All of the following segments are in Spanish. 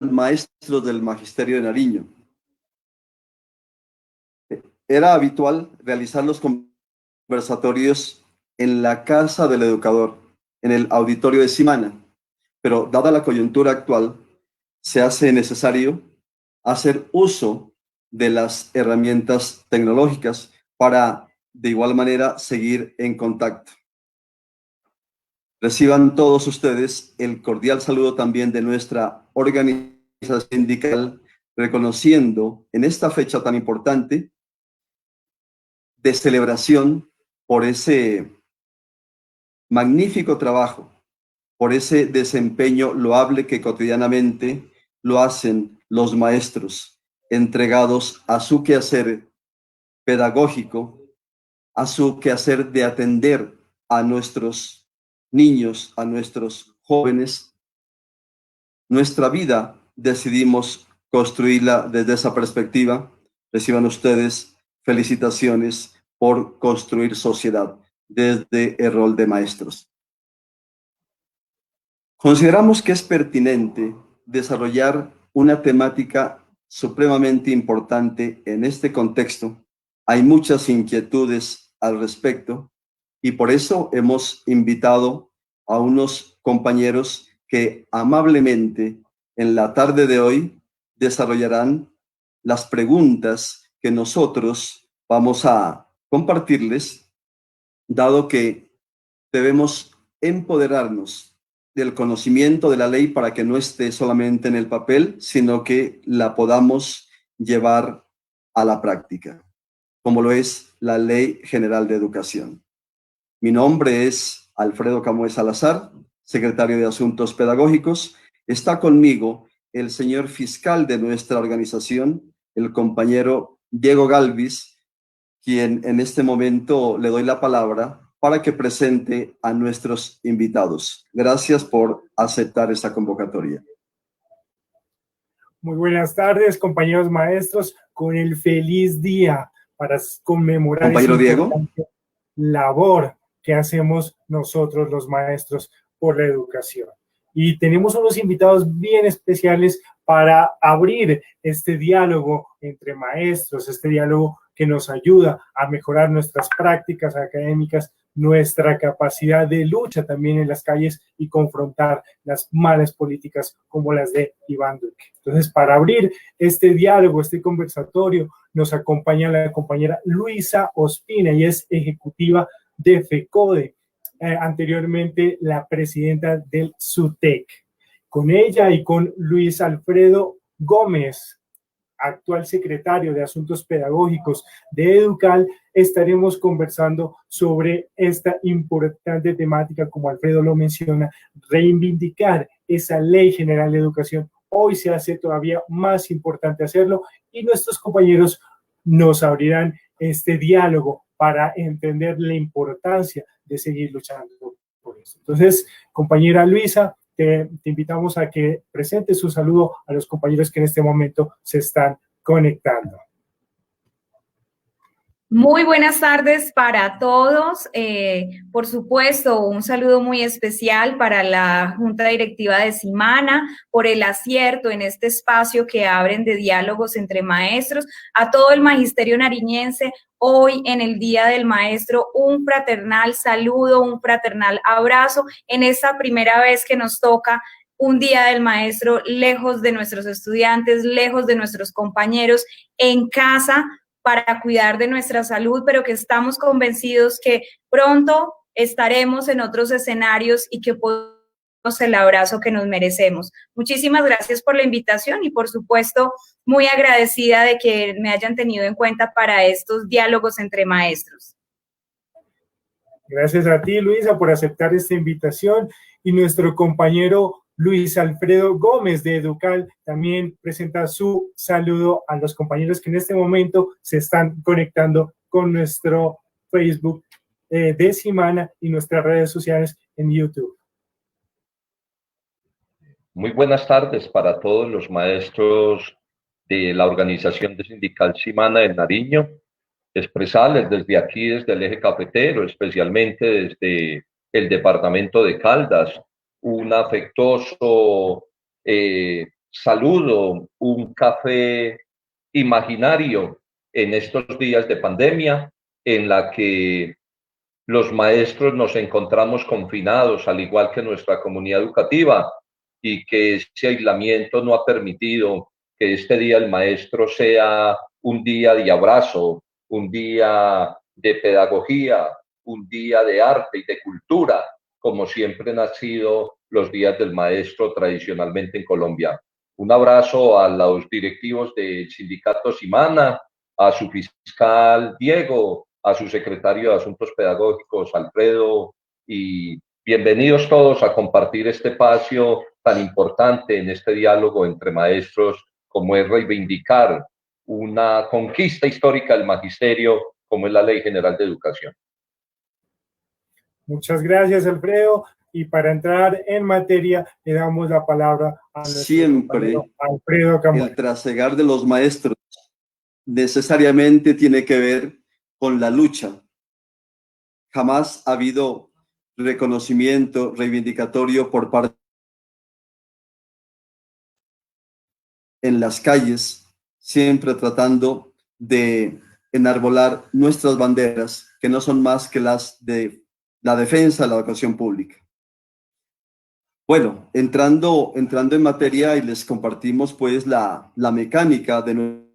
maestros del Magisterio de Nariño. Era habitual realizar los conversatorios en la casa del educador, en el auditorio de Simana, pero dada la coyuntura actual, se hace necesario hacer uso de las herramientas tecnológicas para, de igual manera, seguir en contacto. Reciban todos ustedes el cordial saludo también de nuestra organización sindical, reconociendo en esta fecha tan importante de celebración por ese magnífico trabajo, por ese desempeño loable que cotidianamente lo hacen los maestros, entregados a su quehacer pedagógico, a su quehacer de atender a nuestros niños, a nuestros jóvenes. Nuestra vida decidimos construirla desde esa perspectiva. Reciban ustedes felicitaciones por construir sociedad desde el rol de maestros. Consideramos que es pertinente desarrollar una temática supremamente importante en este contexto. Hay muchas inquietudes al respecto y por eso hemos invitado a unos compañeros que amablemente en la tarde de hoy desarrollarán las preguntas que nosotros vamos a compartirles, dado que debemos empoderarnos del conocimiento de la ley para que no esté solamente en el papel, sino que la podamos llevar a la práctica, como lo es la Ley General de Educación. Mi nombre es Alfredo Camoes Salazar, secretario de Asuntos Pedagógicos. Está conmigo el señor fiscal de nuestra organización, el compañero Diego Galvis, quien en este momento le doy la palabra para que presente a nuestros invitados. Gracias por aceptar esta convocatoria. Muy buenas tardes, compañeros maestros, con el feliz día para conmemorar Compañero esa Diego. labor que hacemos nosotros los maestros por la educación. Y tenemos unos invitados bien especiales para abrir este diálogo entre maestros, este diálogo que nos ayuda a mejorar nuestras prácticas académicas, nuestra capacidad de lucha también en las calles y confrontar las malas políticas como las de Iván Duque. Entonces, para abrir este diálogo, este conversatorio, nos acompaña la compañera Luisa Ospina y es ejecutiva de FECODE, anteriormente la presidenta del SUTEC. Con ella y con Luis Alfredo Gómez, actual secretario de Asuntos Pedagógicos de Educal, estaremos conversando sobre esta importante temática, como Alfredo lo menciona, reivindicar esa Ley General de Educación. Hoy se hace todavía más importante hacerlo y nuestros compañeros nos abrirán este diálogo para entender la importancia de seguir luchando por eso. Entonces, compañera Luisa, te invitamos a que presente su saludo a los compañeros que en este momento se están conectando. Muy buenas tardes para todos. Por supuesto, un saludo muy especial para la Junta Directiva de Simana por el acierto en este espacio que abren de diálogos entre maestros. A todo el magisterio nariñense, hoy en el Día del Maestro, un fraternal saludo, un fraternal abrazo en esta primera vez que nos toca un Día del Maestro lejos de nuestros estudiantes, lejos de nuestros compañeros, en casa, para cuidar de nuestra salud, pero que estamos convencidos que pronto estaremos en otros escenarios y que podemos el abrazo que nos merecemos. Muchísimas gracias por la invitación y, por supuesto, muy agradecida de que me hayan tenido en cuenta para estos diálogos entre maestros. Gracias a ti, Luisa, por aceptar esta invitación, y nuestro compañero Luis Alfredo Gómez de Educal también presenta su saludo a los compañeros que en este momento se están conectando con nuestro Facebook de Simana y nuestras redes sociales en YouTube. Muy buenas tardes para todos los maestros de la organización de sindical Simana del Nariño. Expresarles desde aquí, desde el eje cafetero, especialmente desde el departamento de Caldas, un afectuoso saludo un café imaginario en estos días de pandemia, en la que los maestros nos encontramos confinados, al igual que nuestra comunidad educativa, y que ese aislamiento no ha permitido que este Día del Maestro sea un día de abrazo, un día de pedagogía, un día de arte y de cultura, como siempre han sido los días del maestro tradicionalmente en Colombia. Un abrazo a los directivos del sindicato Simana, a su fiscal Diego, a su secretario de Asuntos Pedagógicos Alfredo, y bienvenidos todos a compartir este espacio tan importante en este diálogo entre maestros, como es reivindicar una conquista histórica del magisterio, como es la Ley General de Educación. Muchas gracias, Alfredo. Y para entrar en materia, le damos la palabra a nuestro Siempre Alfredo Camuy. el trasegar de los maestros necesariamente tiene que ver con la lucha. Jamás ha habido reconocimiento reivindicatorio por parte en las calles, siempre tratando de enarbolar nuestras banderas, que no son más que las de la defensa de la educación pública. Bueno, entrando en materia, y les compartimos pues la mecánica de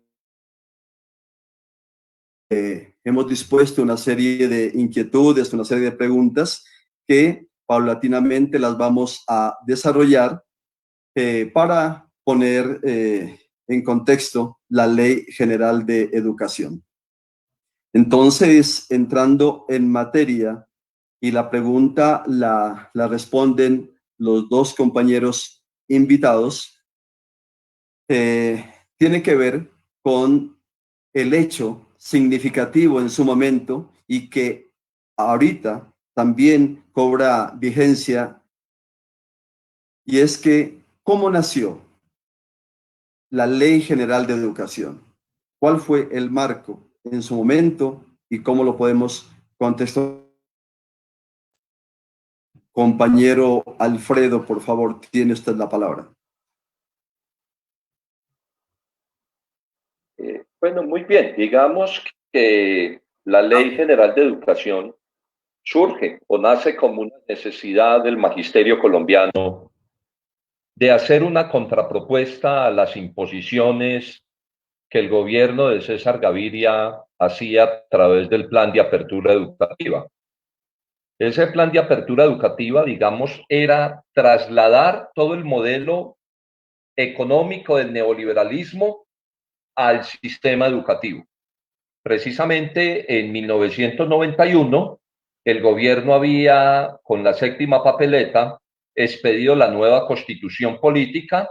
hemos dispuesto una serie de inquietudes, una serie de preguntas que paulatinamente las vamos a desarrollar para poner en contexto la Ley General de Educación. Entonces, entrando en materia, y la pregunta la responden los dos compañeros invitados, tiene que ver con el hecho significativo en su momento y que ahorita también cobra vigencia, y es que ¿cómo nació la Ley General de Educación? ¿Cuál fue el marco en su momento y cómo lo podemos contextualizar? Compañero Alfredo, por favor, tiene usted la palabra. Bueno, muy bien. Digamos que la Ley General de Educación surge o nace como una necesidad del magisterio colombiano de hacer una contrapropuesta a las imposiciones que el gobierno de César Gaviria hacía a través del Plan de Apertura Educativa. Ese Plan de Apertura Educativa, digamos, era trasladar todo el modelo económico del neoliberalismo al sistema educativo. Precisamente en 1991, el gobierno había, con la séptima papeleta, expedido la nueva constitución política,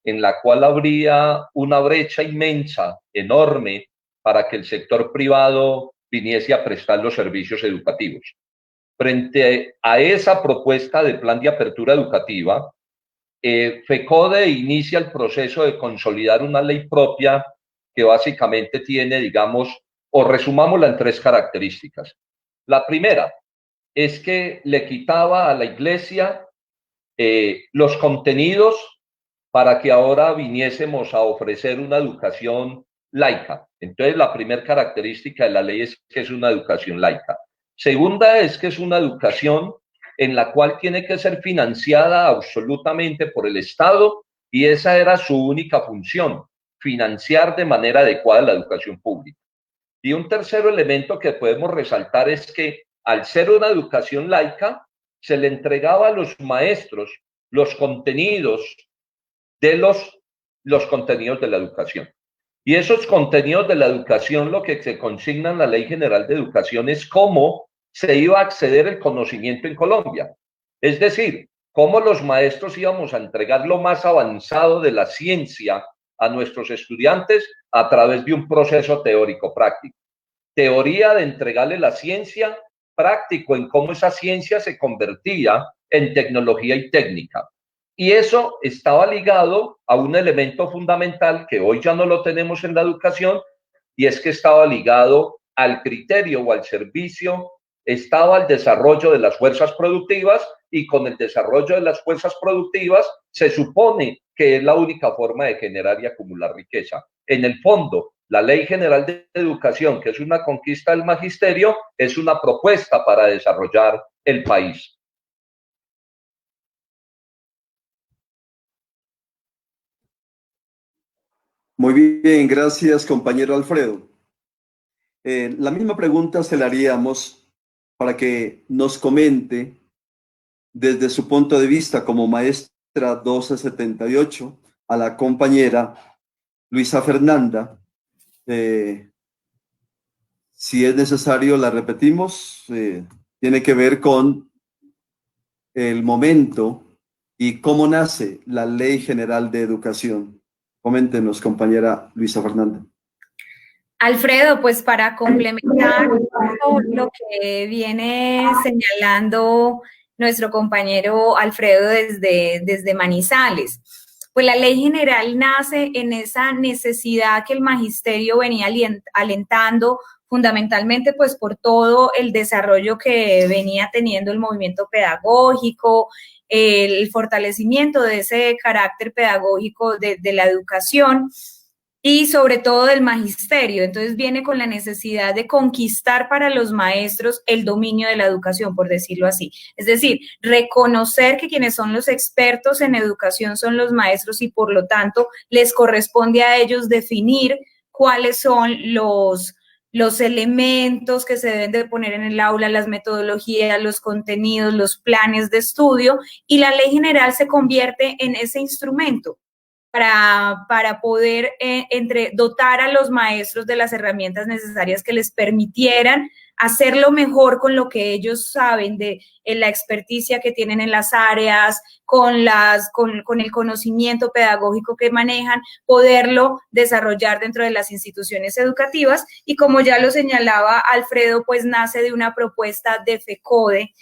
en la cual habría una brecha inmensa, enorme, para que el sector privado viniese a prestar los servicios educativos. Frente a esa propuesta de plan de apertura educativa, FECODE inicia el proceso de consolidar una ley propia que básicamente tiene, digamos, o resumámosla en tres características. La primera es que le quitaba a la iglesia los contenidos para que ahora viniésemos a ofrecer una educación laica. Entonces, la primera característica de la ley es que es una educación laica. Segunda es que es una educación en la cual tiene que ser financiada absolutamente por el Estado, y esa era su única función, financiar de manera adecuada la educación pública. Y un tercer elemento que podemos resaltar es que al ser una educación laica, se le entregaba a los maestros los contenidos de los contenidos de la educación. Y esos contenidos de la educación, lo que se consigna en la Ley General de Educación es cómo se iba a acceder el conocimiento en Colombia. Es decir, cómo los maestros íbamos a entregar lo más avanzado de la ciencia a nuestros estudiantes a través de un proceso teórico práctico. Teoría de entregarle la ciencia, práctico en cómo esa ciencia se convertía en tecnología y técnica. Y eso estaba ligado a un elemento fundamental que hoy ya no lo tenemos en la educación, y es que estaba ligado al criterio o al servicio estaba el desarrollo de las fuerzas productivas, y con el desarrollo de las fuerzas productivas se supone que es la única forma de generar y acumular riqueza. En el fondo, la Ley General de Educación, que es una conquista del magisterio, es una propuesta para desarrollar el país. Muy bien, gracias, compañero Alfredo. La misma pregunta se la haríamos para que nos comente desde su punto de vista como maestra 1278 a la compañera Luisa Fernanda. Si es necesario, la repetimos. Tiene que ver con el momento y cómo nace la Ley General de Educación. Coméntenos, compañera Luisa Fernanda. Alfredo, pues para complementar un poco lo que viene señalando nuestro compañero Alfredo desde Manizales, pues la ley general nace en esa necesidad que el magisterio venía alentando, fundamentalmente pues por todo el desarrollo que venía teniendo el movimiento pedagógico, el fortalecimiento de ese carácter pedagógico de la educación, y sobre todo del magisterio. Entonces viene con la necesidad de conquistar para los maestros el dominio de la educación, por decirlo así. Es decir, reconocer que quienes son los expertos en educación son los maestros y por lo tanto les corresponde a ellos definir cuáles son los elementos que se deben de poner en el aula, las metodologías, los contenidos, los planes de estudio, y la ley general se convierte en ese instrumento para poder dotar a los maestros de las herramientas necesarias que les permitieran hacerlo mejor con lo que ellos saben en la experticia que tienen en las áreas, con el conocimiento pedagógico que manejan, poderlo desarrollar dentro de las instituciones educativas. Y como ya lo señalaba Alfredo, pues nace de una propuesta de FECODE,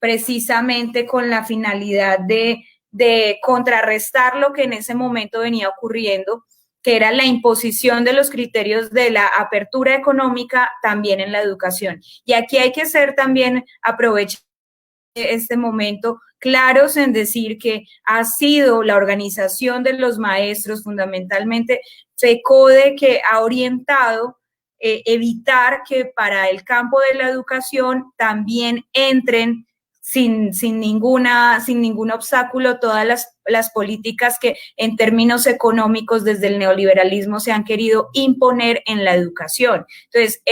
precisamente con la finalidad de contrarrestar lo que en ese momento venía ocurriendo, que era la imposición de los criterios de la apertura económica también en la educación. Y aquí hay que ser también, aprovechar este momento, claros en decir que ha sido la organización de los maestros, fundamentalmente FECODE, que ha orientado evitar que para el campo de la educación también entren sin ningún obstáculo todas las políticas que en términos económicos desde el neoliberalismo se han querido imponer en la educación. Entonces,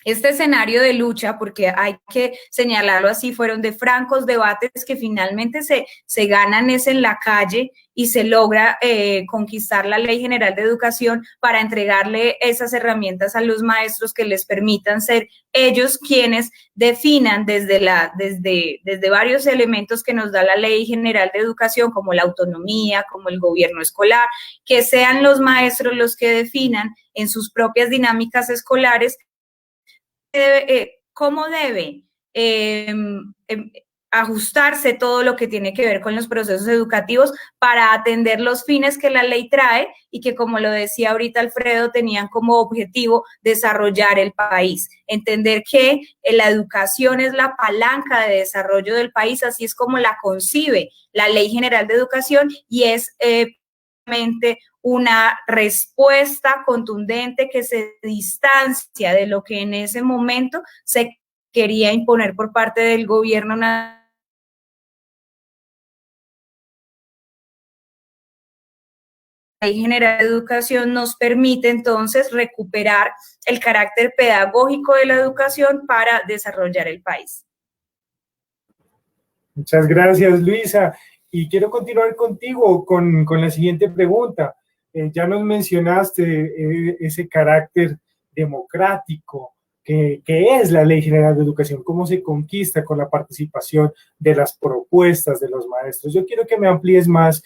este escenario de lucha, porque hay que señalarlo así, fueron de francos debates que finalmente se ganan es en la calle y se logra conquistar la Ley General de Educación para entregarle esas herramientas a los maestros que les permitan ser ellos quienes definan desde varios elementos que nos da la Ley General de Educación, como la autonomía, como el gobierno escolar, que sean los maestros los que definan en sus propias dinámicas escolares cómo debe ajustarse todo lo que tiene que ver con los procesos educativos para atender los fines que la ley trae y que, como lo decía ahorita Alfredo, tenían como objetivo desarrollar el país. Entender que la educación es la palanca de desarrollo del país, así es como la concibe la Ley General de Educación, y es una respuesta contundente que se distancia de lo que en ese momento se quería imponer por parte del gobierno nacional. La Ley General de Educación nos permite entonces recuperar el carácter pedagógico de la educación para desarrollar el país. Muchas gracias, Luisa. Y quiero continuar contigo con la siguiente pregunta. Ya nos mencionaste ese carácter democrático que es la Ley General de Educación, cómo se conquista con la participación de las propuestas de los maestros. Yo quiero que me amplíes más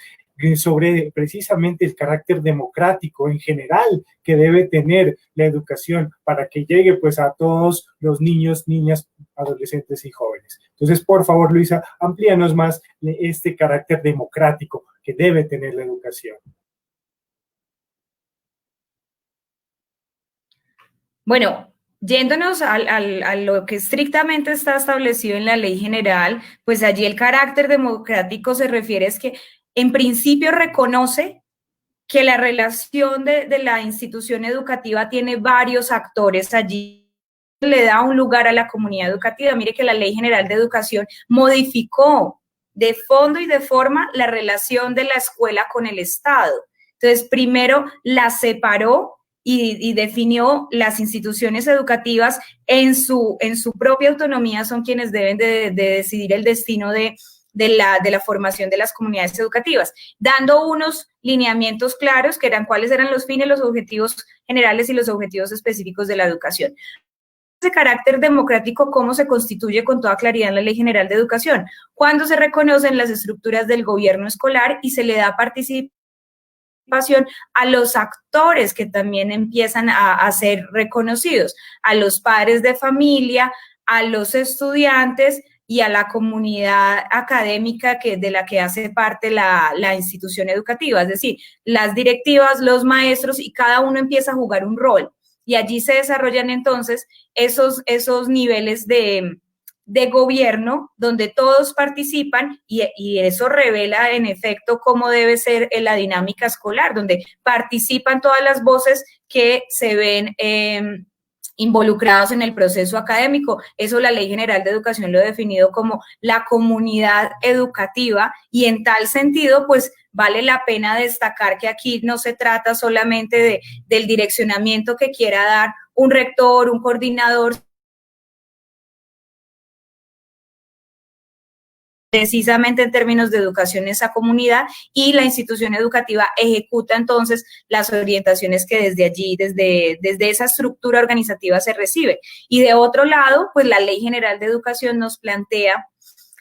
sobre precisamente el carácter democrático en general que debe tener la educación para que llegue pues a todos los niños, niñas, adolescentes y jóvenes. Entonces, por favor, Luisa, amplíanos más este carácter democrático que debe tener la educación. Bueno, Yéndonos a lo que estrictamente está establecido en la ley general, pues allí el carácter democrático se refiere es que en principio reconoce que la relación de la institución educativa tiene varios actores allí, le da un lugar a la comunidad educativa. Mire que la Ley General de Educación modificó de fondo y de forma la relación de la escuela con el Estado. Entonces, primero la separó y definió las instituciones educativas en su propia autonomía, son quienes deben de decidir el destino de la formación de las comunidades educativas, dando unos lineamientos claros que eran cuáles eran los fines, los objetivos generales y los objetivos específicos de la educación. Ese carácter democrático, ¿cómo se constituye con toda claridad en la Ley General de Educación? Cuando se reconocen las estructuras del gobierno escolar y se le da participación a los actores que también empiezan a ser reconocidos, a los padres de familia, a los estudiantes y a la comunidad académica de la que hace parte la institución educativa, es decir, las directivas, los maestros, y cada uno empieza a jugar un rol. Y allí se desarrollan entonces esos niveles de gobierno donde todos participan y eso revela en efecto cómo debe ser la dinámica escolar, donde participan todas las voces que se ven involucrados en el proceso académico. Eso la Ley General de Educación lo ha definido como la comunidad educativa, y en tal sentido, pues vale la pena destacar que aquí no se trata solamente del direccionamiento que quiera dar un rector, un coordinador, precisamente en términos de educación en esa comunidad, y la institución educativa ejecuta entonces las orientaciones que desde allí, desde esa estructura organizativa se recibe. Y de otro lado, pues la Ley General de Educación nos plantea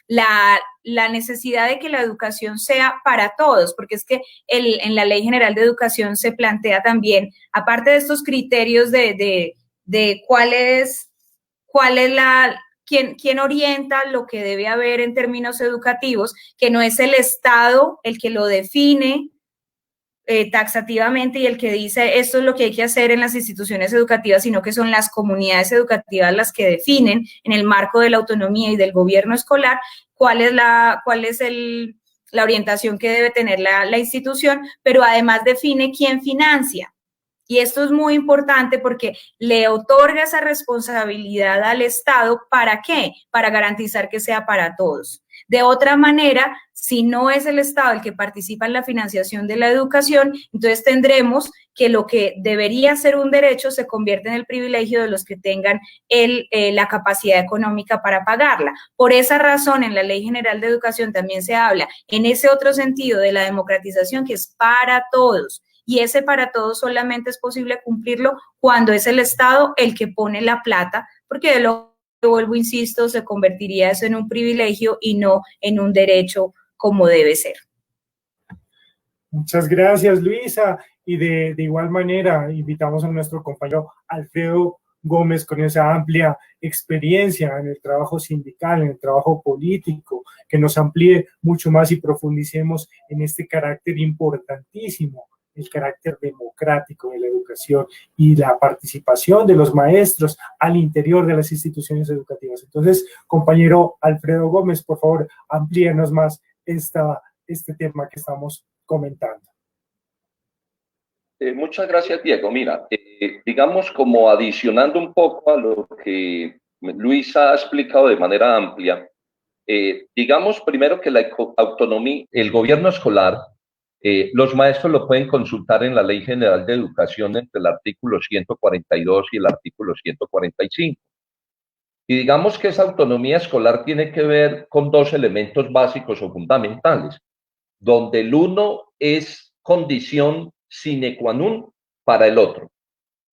la necesidad de que la educación sea para todos, porque es que en la Ley General de Educación se plantea también, aparte de estos criterios de cuál es quién orienta lo que debe haber en términos educativos, que no es el Estado el que lo define taxativamente y el que dice esto es lo que hay que hacer en las instituciones educativas, sino que son las comunidades educativas las que definen en el marco de la autonomía y del gobierno escolar cuál es la orientación que debe tener la institución, pero además define quién financia. Y esto es muy importante porque le otorga esa responsabilidad al Estado. ¿Para qué? Para garantizar que sea para todos. De otra manera, si no es el Estado el que participa en la financiación de la educación, entonces tendremos que lo que debería ser un derecho se convierte en el privilegio de los que tengan la capacidad económica para pagarla. Por esa razón, en la Ley General de Educación también se habla en ese otro sentido de la democratización, que es para todos. Y ese para todos solamente es posible cumplirlo cuando es el Estado el que pone la plata, porque de lo que vuelvo, insisto, se convertiría eso en un privilegio y no en un derecho como debe ser. Muchas gracias, Luisa. Y de igual manera, invitamos a nuestro compañero Alfredo Gómez, con esa amplia experiencia en el trabajo sindical, en el trabajo político, que nos amplíe mucho más y profundicemos en este carácter importantísimo, el carácter democrático de la educación y la participación de los maestros al interior de las instituciones educativas. Entonces, compañero Alfredo Gómez, por favor, amplíenos más este tema que estamos comentando. Muchas gracias, Diego. Mira, digamos, como adicionando un poco a lo que Luisa ha explicado de manera amplia, digamos primero que la autonomía, el gobierno escolar, los maestros lo pueden consultar en la Ley General de Educación entre el artículo 142 y el artículo 145. Y digamos que esa autonomía escolar tiene que ver con dos elementos básicos o fundamentales, donde el uno es condición sine qua non para el otro.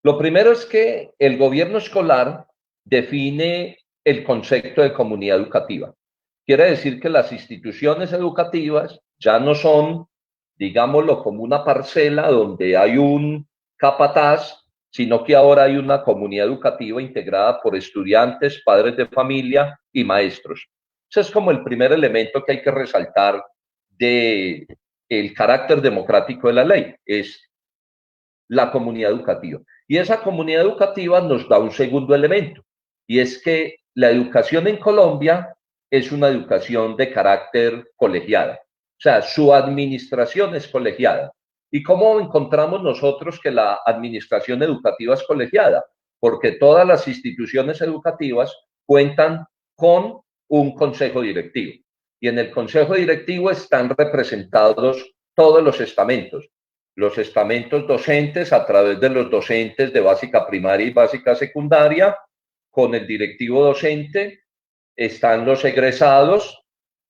Lo primero es que el gobierno escolar define el concepto de comunidad educativa. Quiere decir que las instituciones educativas ya no son, digámoslo, como una parcela donde hay un capataz, sino que ahora hay una comunidad educativa integrada por estudiantes, padres de familia y maestros. Ese es como el primer elemento que hay que resaltar de el carácter democrático de la ley. Es la comunidad educativa. Y esa comunidad educativa nos da un segundo elemento, y es que la educación en Colombia es una educación de carácter colegiada. O sea, su administración es colegiada. ¿Y cómo encontramos nosotros que la administración educativa es colegiada? Porque todas las instituciones educativas cuentan con un consejo directivo. Y en el consejo directivo están representados todos los estamentos docentes a través de los docentes de básica primaria y básica secundaria, con el directivo docente, están los egresados,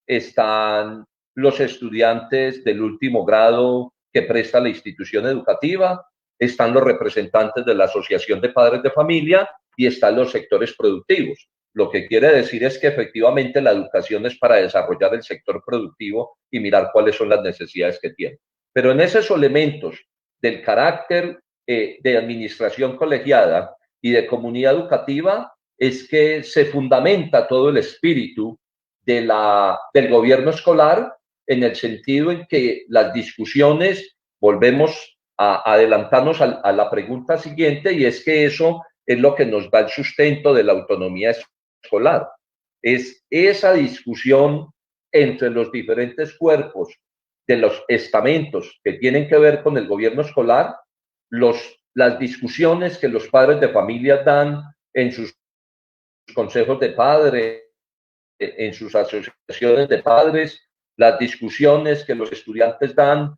están los estudiantes del último grado que presta la institución educativa, están los representantes de la Asociación de Padres de Familia y están los sectores productivos. Lo que quiere decir es que efectivamente la educación es para desarrollar el sector productivo y mirar cuáles son las necesidades que tiene. Pero en esos elementos del carácter de administración colegiada y de comunidad educativa es que se fundamenta todo el espíritu del gobierno escolar, en el sentido en que las discusiones, volvemos a adelantarnos a la pregunta siguiente, y es que eso es lo que nos da el sustento de la autonomía escolar. Es esa discusión entre los diferentes cuerpos de los estamentos que tienen que ver con el gobierno escolar, las discusiones que los padres de familia dan en sus consejos de padres, en sus asociaciones de padres, las discusiones que los estudiantes dan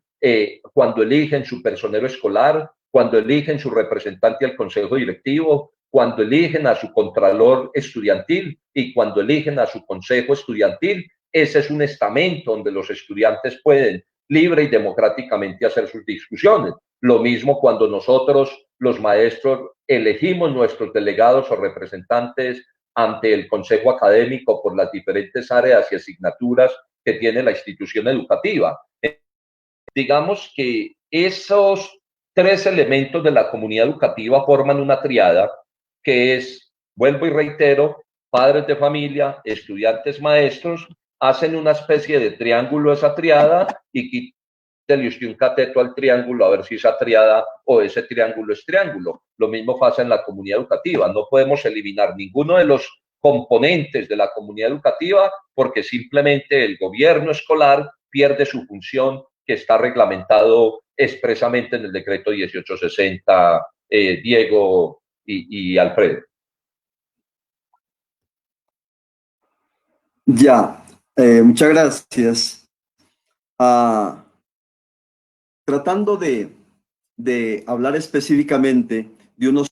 cuando eligen su personero escolar, cuando eligen su representante al consejo directivo, cuando eligen a su contralor estudiantil y cuando eligen a su consejo estudiantil. Ese es un estamento donde los estudiantes pueden libre y democráticamente hacer sus discusiones. Lo mismo cuando nosotros, los maestros, elegimos nuestros delegados o representantes ante el consejo académico por las diferentes áreas y asignaturas que tiene la institución educativa. Digamos que esos tres elementos de la comunidad educativa forman una triada que es, vuelvo y reitero, padres de familia, estudiantes, maestros, hacen una especie de triángulo esa triada y quítale usted un cateto al triángulo a ver si esa triada o ese triángulo es triángulo. Lo mismo pasa en la comunidad educativa. No podemos eliminar ninguno de los componentes de la comunidad educativa porque simplemente el gobierno escolar pierde su función que está reglamentado expresamente en el decreto 1860, Diego y Alfredo. Ya, muchas gracias. Tratando de hablar específicamente de unos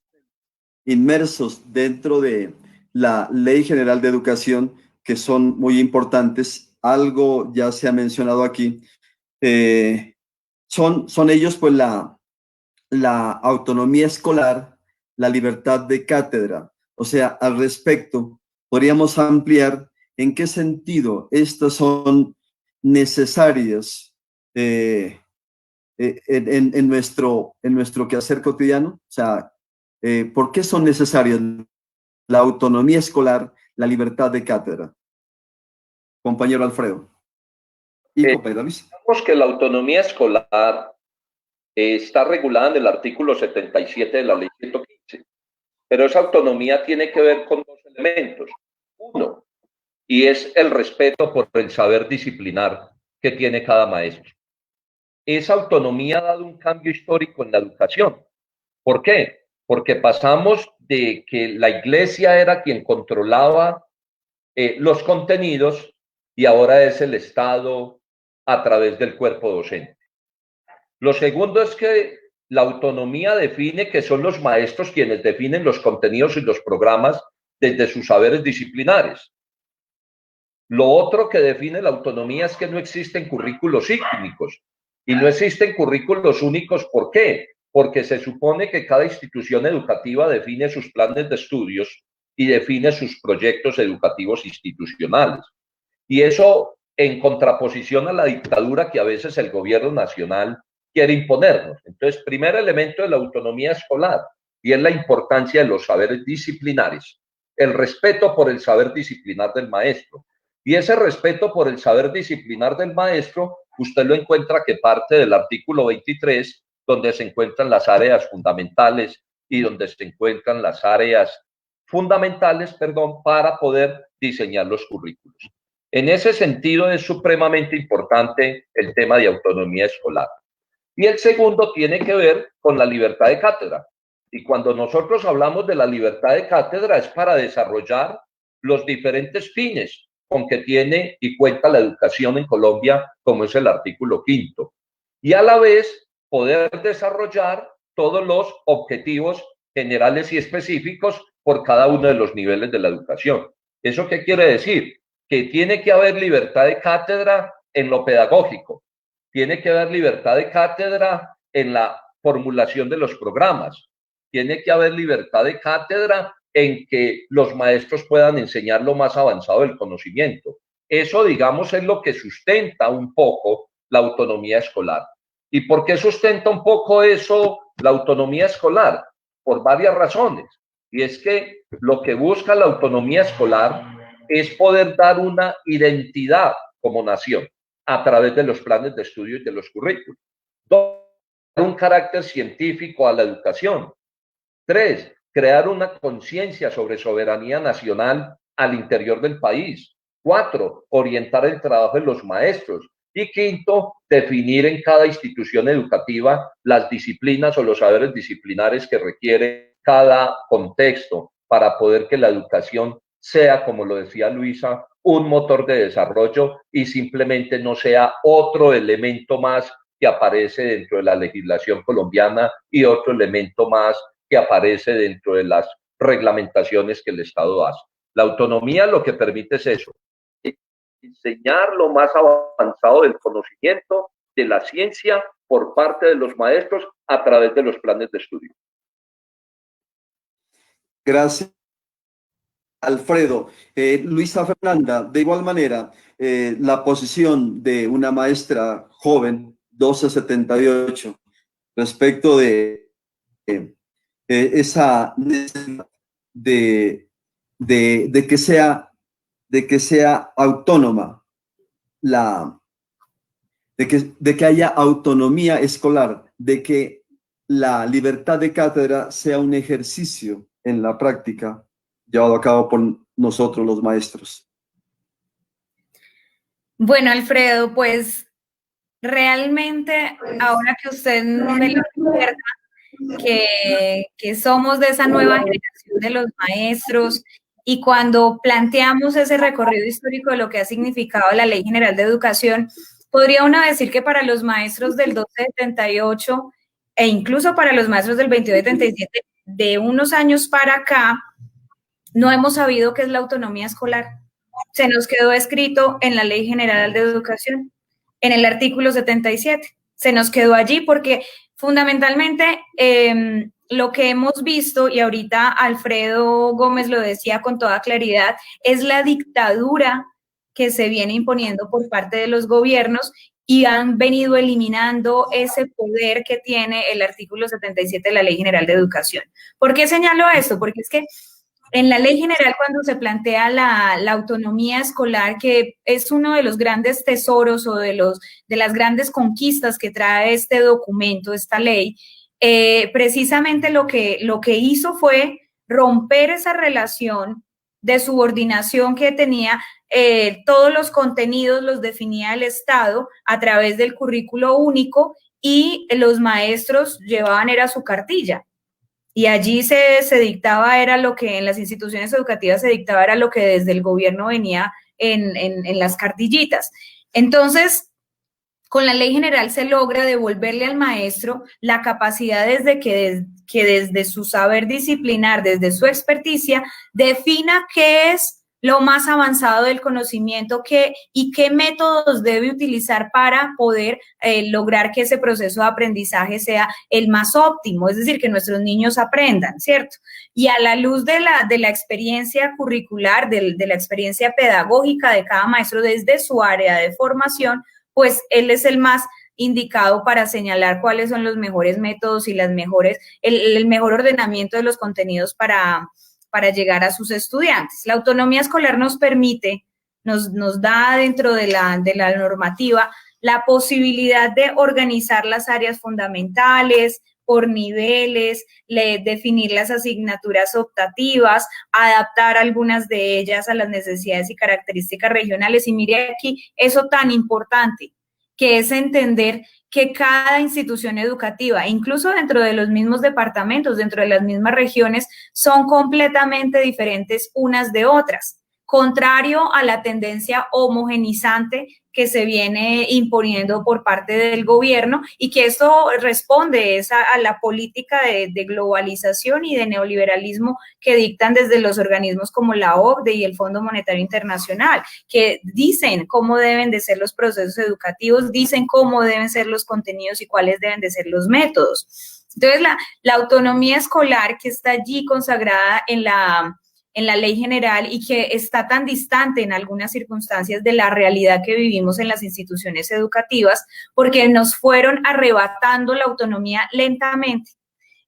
inmersos dentro de la Ley General de Educación que son muy importantes, algo ya se ha mencionado aquí, son ellos pues la autonomía escolar, la libertad de cátedra. O sea, al respecto, podríamos ampliar en qué sentido estas son necesarias en nuestro quehacer cotidiano. O sea, ¿por qué son necesarias la autonomía escolar, la libertad de cátedra? Compañero Alfredo. Y compañera Luisa. Digamos que la autonomía escolar está regulada en el artículo 77 de la ley 115, pero esa autonomía tiene que ver con dos elementos. Uno, y es el respeto por el saber disciplinar que tiene cada maestro. Esa autonomía ha dado un cambio histórico en la educación. ¿Por qué? Porque pasamos de que la iglesia era quien controlaba los contenidos y ahora es el Estado a través del cuerpo docente. Lo segundo es que la autonomía define que son los maestros quienes definen los contenidos y los programas desde sus saberes disciplinares. Lo otro que define la autonomía es que no existen currículos únicos. Y no existen currículos únicos, ¿por qué? Porque se supone que cada institución educativa define sus planes de estudios y define sus proyectos educativos institucionales. Y eso en contraposición a la dictadura que a veces el gobierno nacional quiere imponernos. Entonces, primer elemento de la autonomía escolar, y es la importancia de los saberes disciplinares, el respeto por el saber disciplinar del maestro. Y ese respeto por el saber disciplinar del maestro, usted lo encuentra que parte del artículo 23 donde se encuentran las áreas fundamentales y donde se encuentran las áreas fundamentales, para poder diseñar los currículos. En ese sentido es supremamente importante el tema de autonomía escolar. Y el segundo tiene que ver con la libertad de cátedra. Y cuando nosotros hablamos de la libertad de cátedra es para desarrollar los diferentes fines con que tiene y cuenta la educación en Colombia, como es el artículo 5. Y a la vez poder desarrollar todos los objetivos generales y específicos por cada uno de los niveles de la educación. ¿Eso qué quiere decir? Que tiene que haber libertad de cátedra en lo pedagógico, tiene que haber libertad de cátedra en la formulación de los programas, tiene que haber libertad de cátedra en que los maestros puedan enseñar lo más avanzado del conocimiento. Eso, digamos, es lo que sustenta un poco la autonomía escolar. ¿Y por qué sustenta un poco eso la autonomía escolar? Por varias razones. Y es que lo que busca la autonomía escolar es poder dar una identidad como nación a través de los planes de estudio y de los currículos. 2, un carácter científico a la educación. 3, crear una conciencia sobre soberanía nacional al interior del país. 4, orientar el trabajo de los maestros. Y 5, definir en cada institución educativa las disciplinas o los saberes disciplinares que requiere cada contexto para poder que la educación sea, como lo decía Luisa, un motor de desarrollo y simplemente no sea otro elemento más que aparece dentro de la legislación colombiana y otro elemento más que aparece dentro de las reglamentaciones que el Estado hace. La autonomía lo que permite es eso, enseñar lo más avanzado del conocimiento, de la ciencia, por parte de los maestros a través de los planes de estudio. Gracias, Alfredo. Luisa Fernanda, de igual manera, la posición de una maestra joven, 1278, respecto de esa necesidad de que sea autónoma, de que haya autonomía escolar, de que la libertad de cátedra sea un ejercicio en la práctica llevado a cabo por nosotros los maestros. Bueno, Alfredo, pues realmente ahora que usted me lo recuerda, que somos de esa nueva generación de los maestros, y cuando planteamos ese recorrido histórico de lo que ha significado la Ley General de Educación, podría uno decir que para los maestros del 1278 e incluso para los maestros del 2277, de unos años para acá, no hemos sabido qué es la autonomía escolar. Se nos quedó escrito en la Ley General de Educación, en el artículo 77. Se nos quedó allí porque fundamentalmente lo que hemos visto, y ahorita Alfredo Gómez lo decía con toda claridad, es la dictadura que se viene imponiendo por parte de los gobiernos y han venido eliminando ese poder que tiene el artículo 77 de la Ley General de Educación. ¿Por qué señalo esto? Porque es que en la Ley General, cuando se plantea la autonomía escolar, que es uno de los grandes tesoros o de las grandes conquistas que trae este documento, esta ley, precisamente lo que hizo fue romper esa relación de subordinación que tenía. Todos los contenidos los definía el Estado a través del currículo único y los maestros llevaban, era su cartilla. Y allí se dictaba, era lo que en las instituciones educativas se dictaba, era lo que desde el gobierno venía en las cartillitas. Entonces, con la Ley General se logra devolverle al maestro la capacidad que desde su saber disciplinar, desde su experticia, defina qué es lo más avanzado del conocimiento y qué métodos debe utilizar para poder lograr que ese proceso de aprendizaje sea el más óptimo, es decir, que nuestros niños aprendan, ¿cierto? Y a la luz de la experiencia curricular, de la experiencia pedagógica de cada maestro desde su área de formación, pues él es el más indicado para señalar cuáles son los mejores métodos y el mejor ordenamiento de los contenidos para llegar a sus estudiantes. La autonomía escolar nos permite, nos da dentro de la normativa la posibilidad de organizar las áreas fundamentales por niveles, definir las asignaturas optativas, adaptar algunas de ellas a las necesidades y características regionales. Y mire aquí eso tan importante, que es entender que cada institución educativa, incluso dentro de los mismos departamentos, dentro de las mismas regiones, son completamente diferentes unas de otras, contrario a la tendencia homogenizante que se viene imponiendo por parte del gobierno, y que esto responde a la política de globalización y de neoliberalismo que dictan desde los organismos como la OCDE y el Fondo Monetario Internacional, que dicen cómo deben de ser los procesos educativos, dicen cómo deben ser los contenidos y cuáles deben de ser los métodos. Entonces, la autonomía escolar que está allí consagrada en la ley general y que está tan distante en algunas circunstancias de la realidad que vivimos en las instituciones educativas, porque nos fueron arrebatando la autonomía lentamente.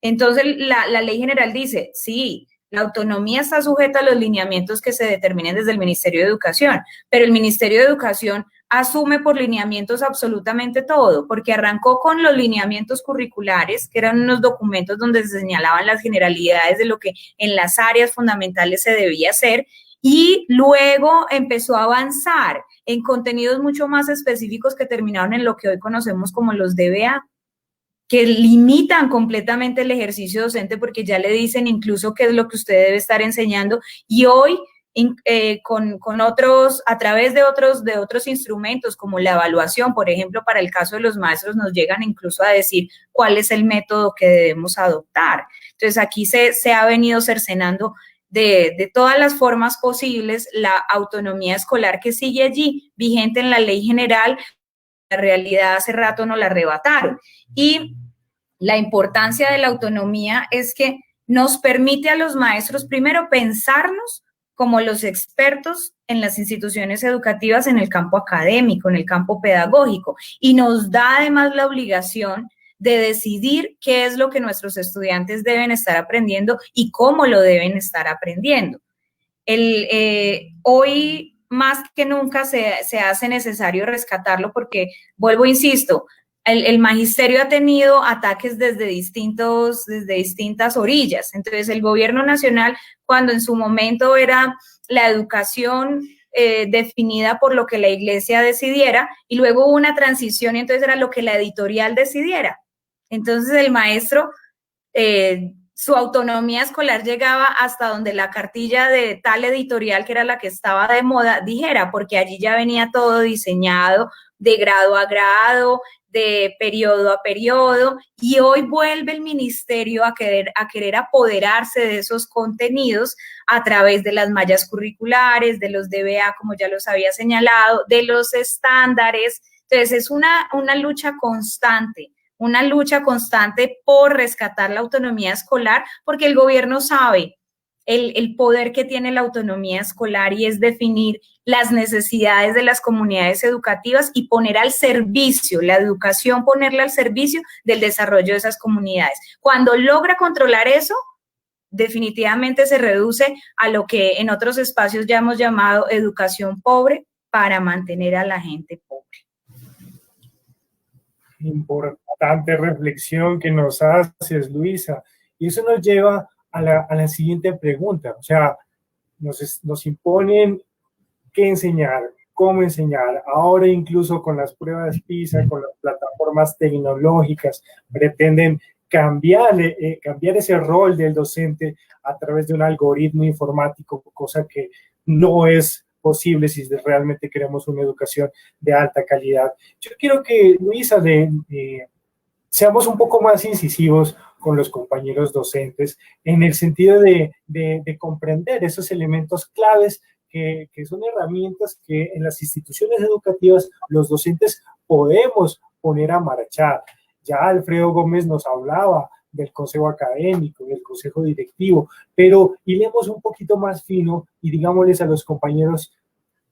Entonces, la ley general dice, sí, la autonomía está sujeta a los lineamientos que se determinen desde el Ministerio de Educación, pero el Ministerio de Educación asume por lineamientos absolutamente todo, porque arrancó con los lineamientos curriculares, que eran unos documentos donde se señalaban las generalidades de lo que en las áreas fundamentales se debía hacer, y luego empezó a avanzar en contenidos mucho más específicos que terminaron en lo que hoy conocemos como los DBA, que limitan completamente el ejercicio docente porque ya le dicen incluso qué es lo que usted debe estar enseñando, y hoy con otros, a través de otros instrumentos como la evaluación, por ejemplo, para el caso de los maestros, nos llegan incluso a decir cuál es el método que debemos adoptar. Entonces, aquí se ha venido cercenando de todas las formas posibles la autonomía escolar que sigue allí, vigente en la ley general. La realidad hace rato nos la arrebataron. Y la importancia de la autonomía es que nos permite a los maestros, primero, pensarnos como los expertos en las instituciones educativas en el campo académico, en el campo pedagógico, y nos da además la obligación de decidir qué es lo que nuestros estudiantes deben estar aprendiendo y cómo lo deben estar aprendiendo. Hoy más que nunca se hace necesario rescatarlo porque, vuelvo, insisto, el magisterio ha tenido ataques desde distintas orillas. Entonces, el gobierno nacional, cuando en su momento era la educación definida por lo que la iglesia decidiera, y luego hubo una transición y entonces era lo que la editorial decidiera. Entonces, el maestro, su autonomía escolar llegaba hasta donde la cartilla de tal editorial, que era la que estaba de moda, dijera, porque allí ya venía todo diseñado de grado a grado, de periodo a periodo, y hoy vuelve el ministerio a querer apoderarse de esos contenidos a través de las mallas curriculares, de los DBA, como ya los había señalado, de los estándares. Entonces, es una lucha constante por rescatar la autonomía escolar, porque el gobierno sabe el poder que tiene la autonomía escolar, y es definir las necesidades de las comunidades educativas y poner al servicio, la educación, ponerla al servicio del desarrollo de esas comunidades. Cuando logra controlar eso, definitivamente se reduce a lo que en otros espacios ya hemos llamado educación pobre para mantener a la gente pobre. Importante reflexión que nos haces, Luisa. Y eso nos lleva a la siguiente pregunta. O sea, nos imponen qué enseñar, cómo enseñar. Ahora incluso con las pruebas PISA, con las plataformas tecnológicas, pretenden cambiar ese rol del docente a través de un algoritmo informático, cosa que no es posible si realmente queremos una educación de alta calidad. Yo quiero que, Luisa, seamos un poco más incisivos con los compañeros docentes en el sentido de comprender esos elementos claves que son herramientas que en las instituciones educativas los docentes podemos poner a marchar. Ya Alfredo Gómez nos hablaba del consejo académico, del consejo directivo, pero hilemos un poquito más fino y digámosles a los compañeros,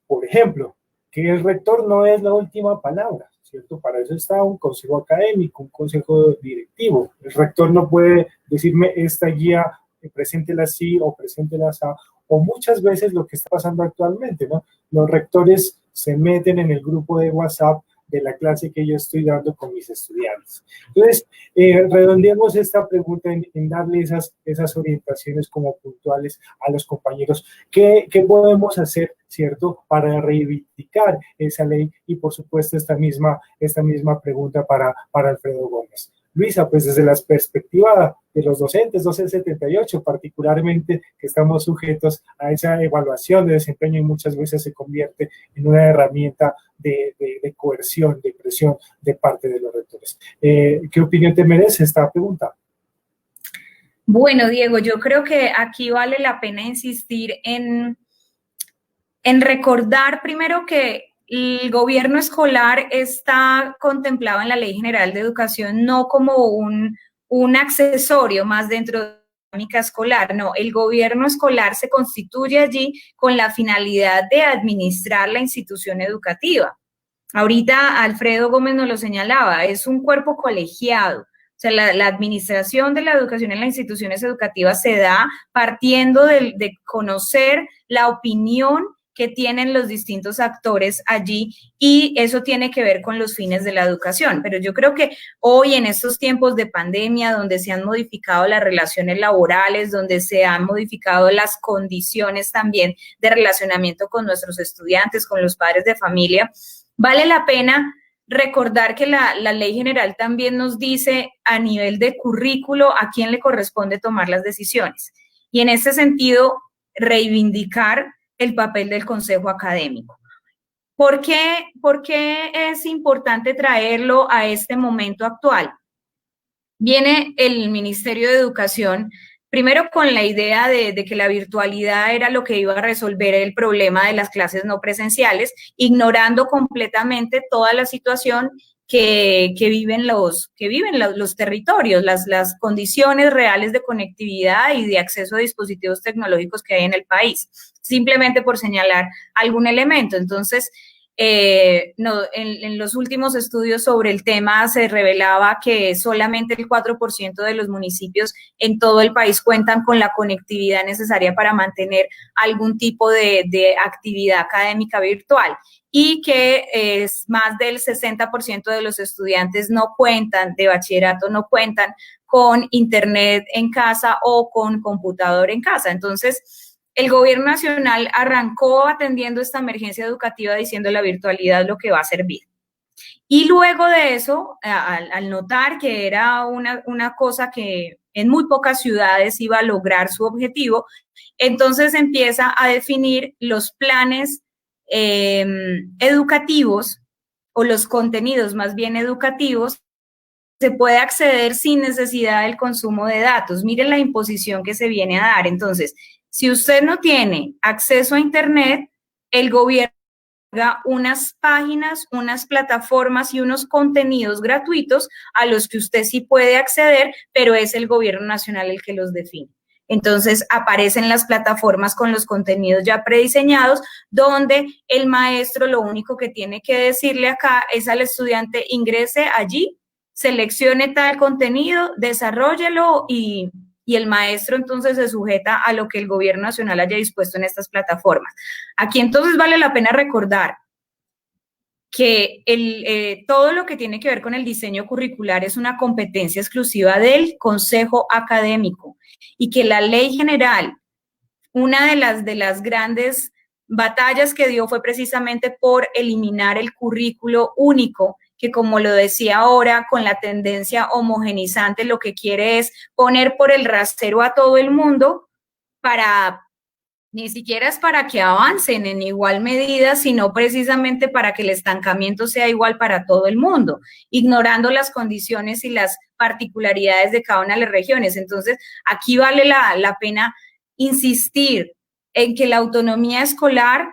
por ejemplo, que el rector no es la última palabra, ¿cierto? Para eso está un consejo académico, un consejo directivo. El rector no puede decirme esta guía, preséntela así o preséntela así, o muchas veces lo que está pasando actualmente, ¿no? Los rectores se meten en el grupo de WhatsApp de la clase que yo estoy dando con mis estudiantes. Entonces, redondeemos esta pregunta en darle esas orientaciones como puntuales a los compañeros. ¿Qué podemos hacer, cierto, para reivindicar esa ley? Y, por supuesto, esta misma pregunta para Alfredo Gómez. Luisa, pues desde la perspectiva de los docentes 1278, particularmente que estamos sujetos a esa evaluación de desempeño y muchas veces se convierte en una herramienta de coerción, de presión de parte de los rectores. ¿Qué opinión te merece esta pregunta? Bueno, Diego, yo creo que aquí vale la pena insistir en recordar primero que el gobierno escolar está contemplado en la Ley General de Educación no como un accesorio más dentro de la dinámica escolar, no, el gobierno escolar se constituye allí con la finalidad de administrar la institución educativa. Ahorita Alfredo Gómez nos lo señalaba, es un cuerpo colegiado. O sea, la administración de la educación en las instituciones educativas se da partiendo de conocer la opinión que tienen los distintos actores allí y eso tiene que ver con los fines de la educación. Pero yo creo que hoy en estos tiempos de pandemia, donde se han modificado las relaciones laborales, donde se han modificado las condiciones también de relacionamiento con nuestros estudiantes, con los padres de familia, vale la pena recordar que la Ley General también nos dice a nivel de currículo a quién le corresponde tomar las decisiones. Y en ese sentido, reivindicar el papel del Consejo Académico. ¿Por qué es importante traerlo a este momento actual? Viene el Ministerio de Educación, primero con la idea de que la virtualidad era lo que iba a resolver el problema de las clases no presenciales, ignorando completamente toda la situación que viven los territorios, las condiciones reales de conectividad y de acceso a dispositivos tecnológicos que hay en el país, simplemente por señalar algún elemento. Entonces, en los últimos estudios sobre el tema se revelaba que solamente el 4% de los municipios en todo el país cuentan con la conectividad necesaria para mantener algún tipo de actividad académica virtual y que más del 60% de los estudiantes de bachillerato no cuentan con internet en casa o con computador en casa. Entonces, el gobierno nacional arrancó atendiendo esta emergencia educativa diciendo la virtualidad es lo que va a servir. Y luego de eso, al notar que era una cosa que en muy pocas ciudades iba a lograr su objetivo, entonces empieza a definir los planes educativos o los contenidos más bien educativos. Se puede acceder sin necesidad del consumo de datos. Miren la imposición que se viene a dar. Entonces, si usted no tiene acceso a Internet, el gobierno da unas páginas, unas plataformas y unos contenidos gratuitos a los que usted sí puede acceder, pero es el gobierno nacional el que los define. Entonces, aparecen las plataformas con los contenidos ya prediseñados, donde el maestro lo único que tiene que decirle acá es al estudiante, ingrese allí, seleccione tal contenido, desarróllelo y el maestro entonces se sujeta a lo que el gobierno nacional haya dispuesto en estas plataformas. Aquí entonces vale la pena recordar que todo lo que tiene que ver con el diseño curricular es una competencia exclusiva del Consejo Académico y que la Ley General, una de las grandes batallas que dio fue precisamente por eliminar el currículo único, que como lo decía ahora, con la tendencia homogenizante, lo que quiere es poner por el rasero a todo el mundo ni siquiera es para que avancen en igual medida, sino precisamente para que el estancamiento sea igual para todo el mundo, ignorando las condiciones y las particularidades de cada una de las regiones. Entonces, aquí vale la pena insistir en que la autonomía escolar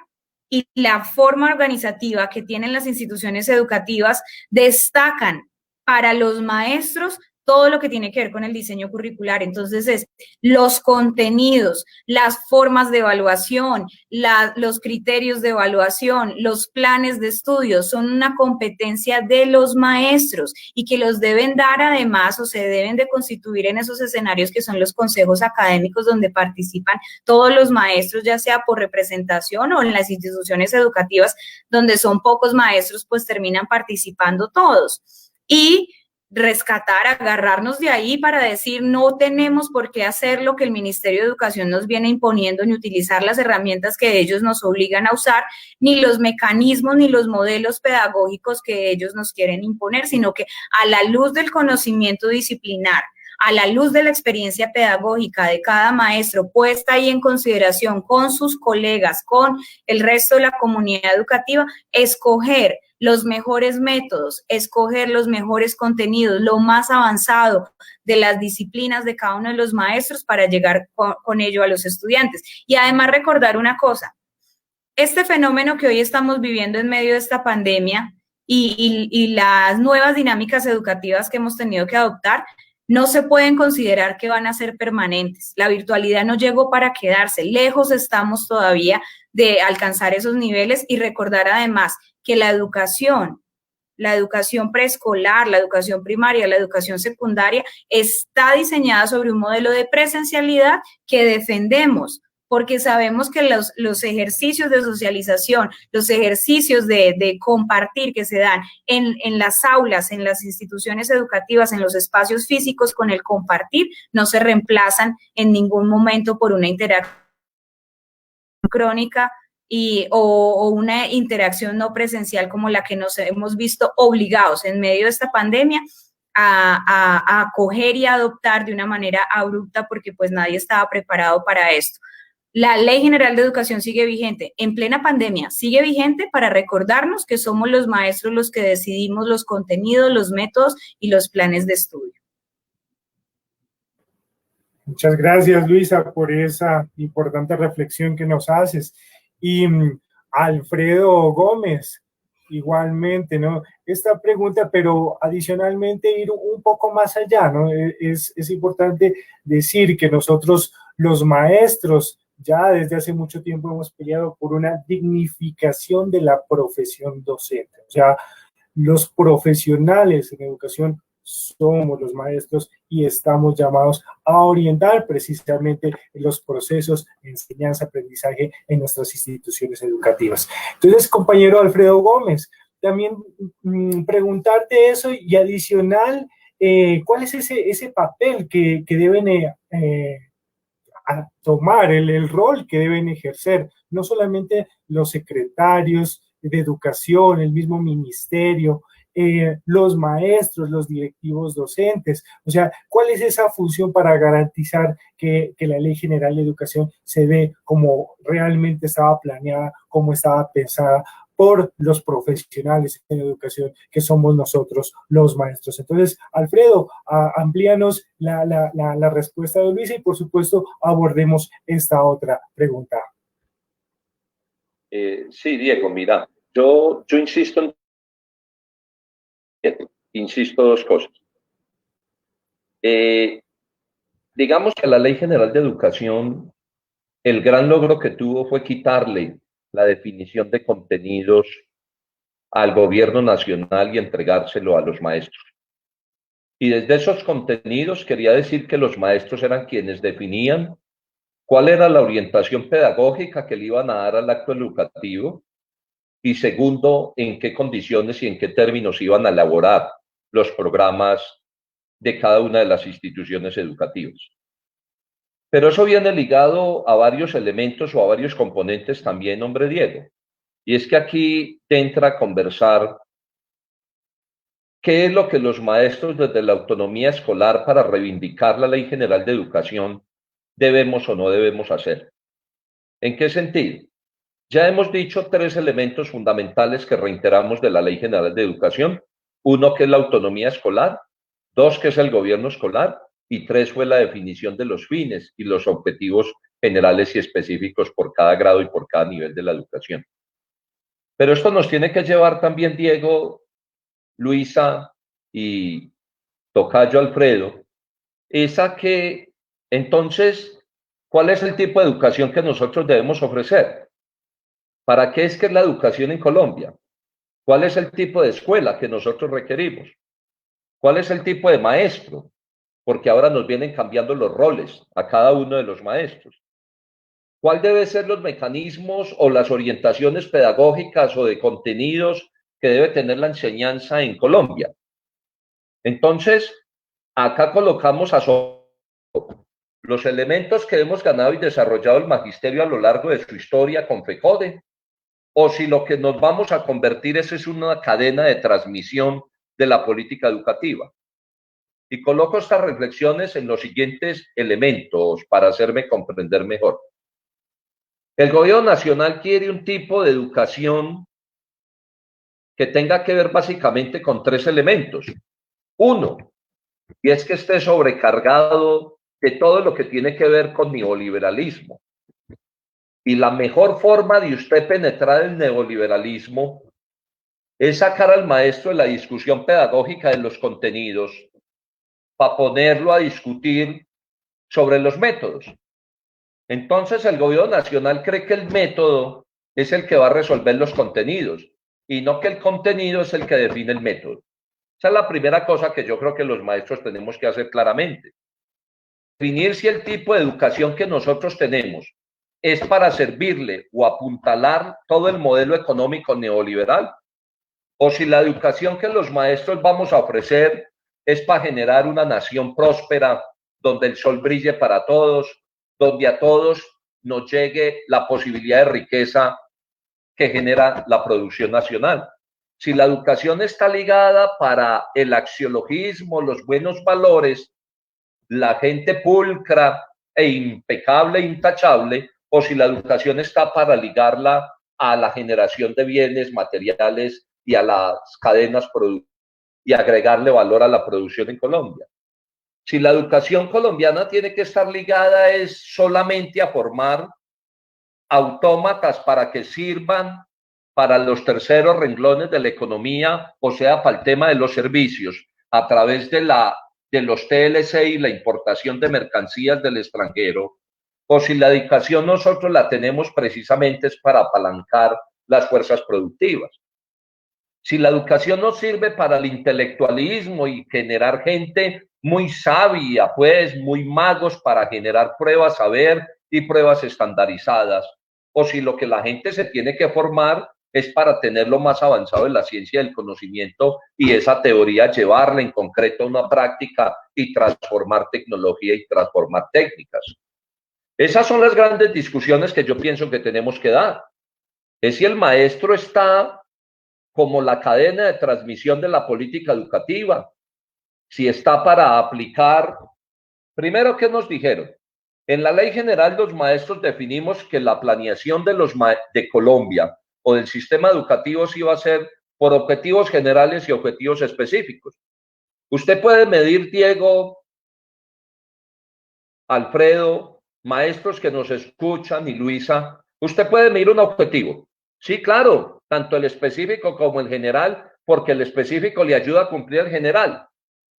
y la forma organizativa que tienen las instituciones educativas destacan para los maestros todo lo que tiene que ver con el diseño curricular. Entonces, es los contenidos, las formas de evaluación, los criterios de evaluación, los planes de estudio, son una competencia de los maestros y que los deben dar además o se deben de constituir en esos escenarios que son los consejos académicos donde participan todos los maestros, ya sea por representación o en las instituciones educativas donde son pocos maestros, pues terminan participando todos. Y rescatar, agarrarnos de ahí para decir no tenemos por qué hacer lo que el Ministerio de Educación nos viene imponiendo, ni utilizar las herramientas que ellos nos obligan a usar, ni los mecanismos, ni los modelos pedagógicos que ellos nos quieren imponer, sino que a la luz del conocimiento disciplinar, a la luz de la experiencia pedagógica de cada maestro puesta ahí en consideración con sus colegas, con el resto de la comunidad educativa, escoger los mejores métodos, escoger los mejores contenidos, lo más avanzado de las disciplinas de cada uno de los maestros para llegar con ello a los estudiantes. Y además recordar una cosa, este fenómeno que hoy estamos viviendo en medio de esta pandemia y las nuevas dinámicas educativas que hemos tenido que adoptar, no se pueden considerar que van a ser permanentes. La virtualidad no llegó para quedarse. Lejos estamos todavía de alcanzar esos niveles y recordar además que la educación preescolar, la educación primaria, la educación secundaria está diseñada sobre un modelo de presencialidad que defendemos, porque sabemos que los ejercicios de socialización, los ejercicios de compartir que se dan en las aulas, en las instituciones educativas, en los espacios físicos con el compartir, no se reemplazan en ningún momento por una interacción crónica o una interacción no presencial como la que nos hemos visto obligados en medio de esta pandemia a acoger y a adoptar de una manera abrupta porque pues nadie estaba preparado para esto. La Ley General de Educación sigue vigente, en plena pandemia, sigue vigente para recordarnos que somos los maestros los que decidimos los contenidos, los métodos y los planes de estudio. Muchas gracias, Luisa, por esa importante reflexión que nos haces. Y Alfredo Gómez, igualmente, ¿no? Esta pregunta, pero adicionalmente ir un poco más allá, ¿no? Es importante decir que nosotros, los maestros, ya desde hace mucho tiempo hemos peleado por una dignificación de la profesión docente. O sea, los profesionales en educación somos los maestros y estamos llamados a orientar precisamente los procesos de enseñanza-aprendizaje en nuestras instituciones educativas. Entonces, compañero Alfredo Gómez, también preguntarte eso y adicional, ¿cuál es ese papel que deben a tomar, el rol que deben ejercer, no solamente los secretarios de educación, el mismo ministerio, los maestros, los directivos docentes? O sea, ¿cuál es esa función para garantizar que la Ley General de Educación se dé como realmente estaba planeada, como estaba pensada por los profesionales en educación, que somos nosotros, los maestros? Entonces, Alfredo, amplíanos la respuesta de Luisa y, por supuesto, abordemos esta otra pregunta. Sí, Diego, mira, yo insisto dos cosas. Digamos que la Ley General de Educación, el gran logro que tuvo fue quitarle la definición de contenidos al gobierno nacional y entregárselo a los maestros. Y desde esos contenidos quería decir que los maestros eran quienes definían cuál era la orientación pedagógica que le iban a dar al acto educativo y segundo, en qué condiciones y en qué términos iban a elaborar los programas de cada una de las instituciones educativas. Pero eso viene ligado a varios elementos o a varios componentes también, hombre Diego. Y es que aquí te entra a conversar qué es lo que los maestros desde la autonomía escolar para reivindicar la Ley General de Educación debemos o no debemos hacer. ¿En qué sentido? Ya hemos dicho tres elementos fundamentales que reiteramos de la Ley General de Educación. Uno, que es la autonomía escolar. Dos, que es el gobierno escolar. Y tres, fue la definición de los fines y los objetivos generales y específicos por cada grado y por cada nivel de la educación. Pero esto nos tiene que llevar también, Diego, Luisa y tocayo Alfredo, es a que, entonces, ¿cuál es el tipo de educación que nosotros debemos ofrecer? ¿Para qué es que es la educación en Colombia? ¿Cuál es el tipo de escuela que nosotros requerimos? ¿Cuál es el tipo de maestro? Porque ahora nos vienen cambiando los roles a cada uno de los maestros. ¿Cuál deben ser los mecanismos o las orientaciones pedagógicas o de contenidos que debe tener la enseñanza en Colombia? Entonces, acá colocamos los elementos que hemos ganado y desarrollado el magisterio a lo largo de su historia con FECODE, o si lo que nos vamos a convertir es una cadena de transmisión de la política educativa. Y coloco estas reflexiones en los siguientes elementos para hacerme comprender mejor. El gobierno nacional quiere un tipo de educación que tenga que ver básicamente con tres elementos. Uno, y es que esté sobrecargado de todo lo que tiene que ver con neoliberalismo. Y la mejor forma de usted penetrar el neoliberalismo es sacar al maestro de la discusión pedagógica de los contenidos para ponerlo a discutir sobre los métodos. Entonces el gobierno nacional cree que el método es el que va a resolver los contenidos y no que el contenido es el que define el método. Esa es la primera cosa que yo creo que los maestros tenemos que hacer claramente. Definir si el tipo de educación que nosotros tenemos es para servirle o apuntalar todo el modelo económico neoliberal, o si la educación que los maestros vamos a ofrecer es para generar una nación próspera, donde el sol brille para todos, donde a todos nos llegue la posibilidad de riqueza que genera la producción nacional. Si la educación está ligada para el axiologismo, los buenos valores, la gente pulcra e impecable, intachable, o si la educación está para ligarla a la generación de bienes materiales y a las cadenas productivas y agregarle valor a la producción en Colombia. Si la educación colombiana tiene que estar ligada es solamente a formar autómatas para que sirvan para los terceros renglones de la economía, o sea, para el tema de los servicios, a través de los TLC y la importación de mercancías del extranjero, o si la educación nosotros la tenemos precisamente es para apalancar las fuerzas productivas. Si la educación nos sirve para el intelectualismo y generar gente muy sabia, pues muy magos para generar pruebas saber y pruebas estandarizadas, o si lo que la gente se tiene que formar es para tener lo más avanzado en la ciencia del conocimiento y esa teoría llevarla en concreto a una práctica y transformar tecnología y transformar técnicas. Esas son las grandes discusiones que yo pienso que tenemos que dar. Es si el maestro está como la cadena de transmisión de la política educativa, si está para aplicar. Primero, ¿qué nos dijeron? En la Ley General de los Maestros definimos que la planeación de Colombia o del sistema educativo sí va a ser por objetivos generales y objetivos específicos. Usted puede medir, Diego, Alfredo, maestros que nos escuchan y Luisa, usted puede medir un objetivo. Sí, claro, tanto el específico como el general, porque el específico le ayuda a cumplir el general.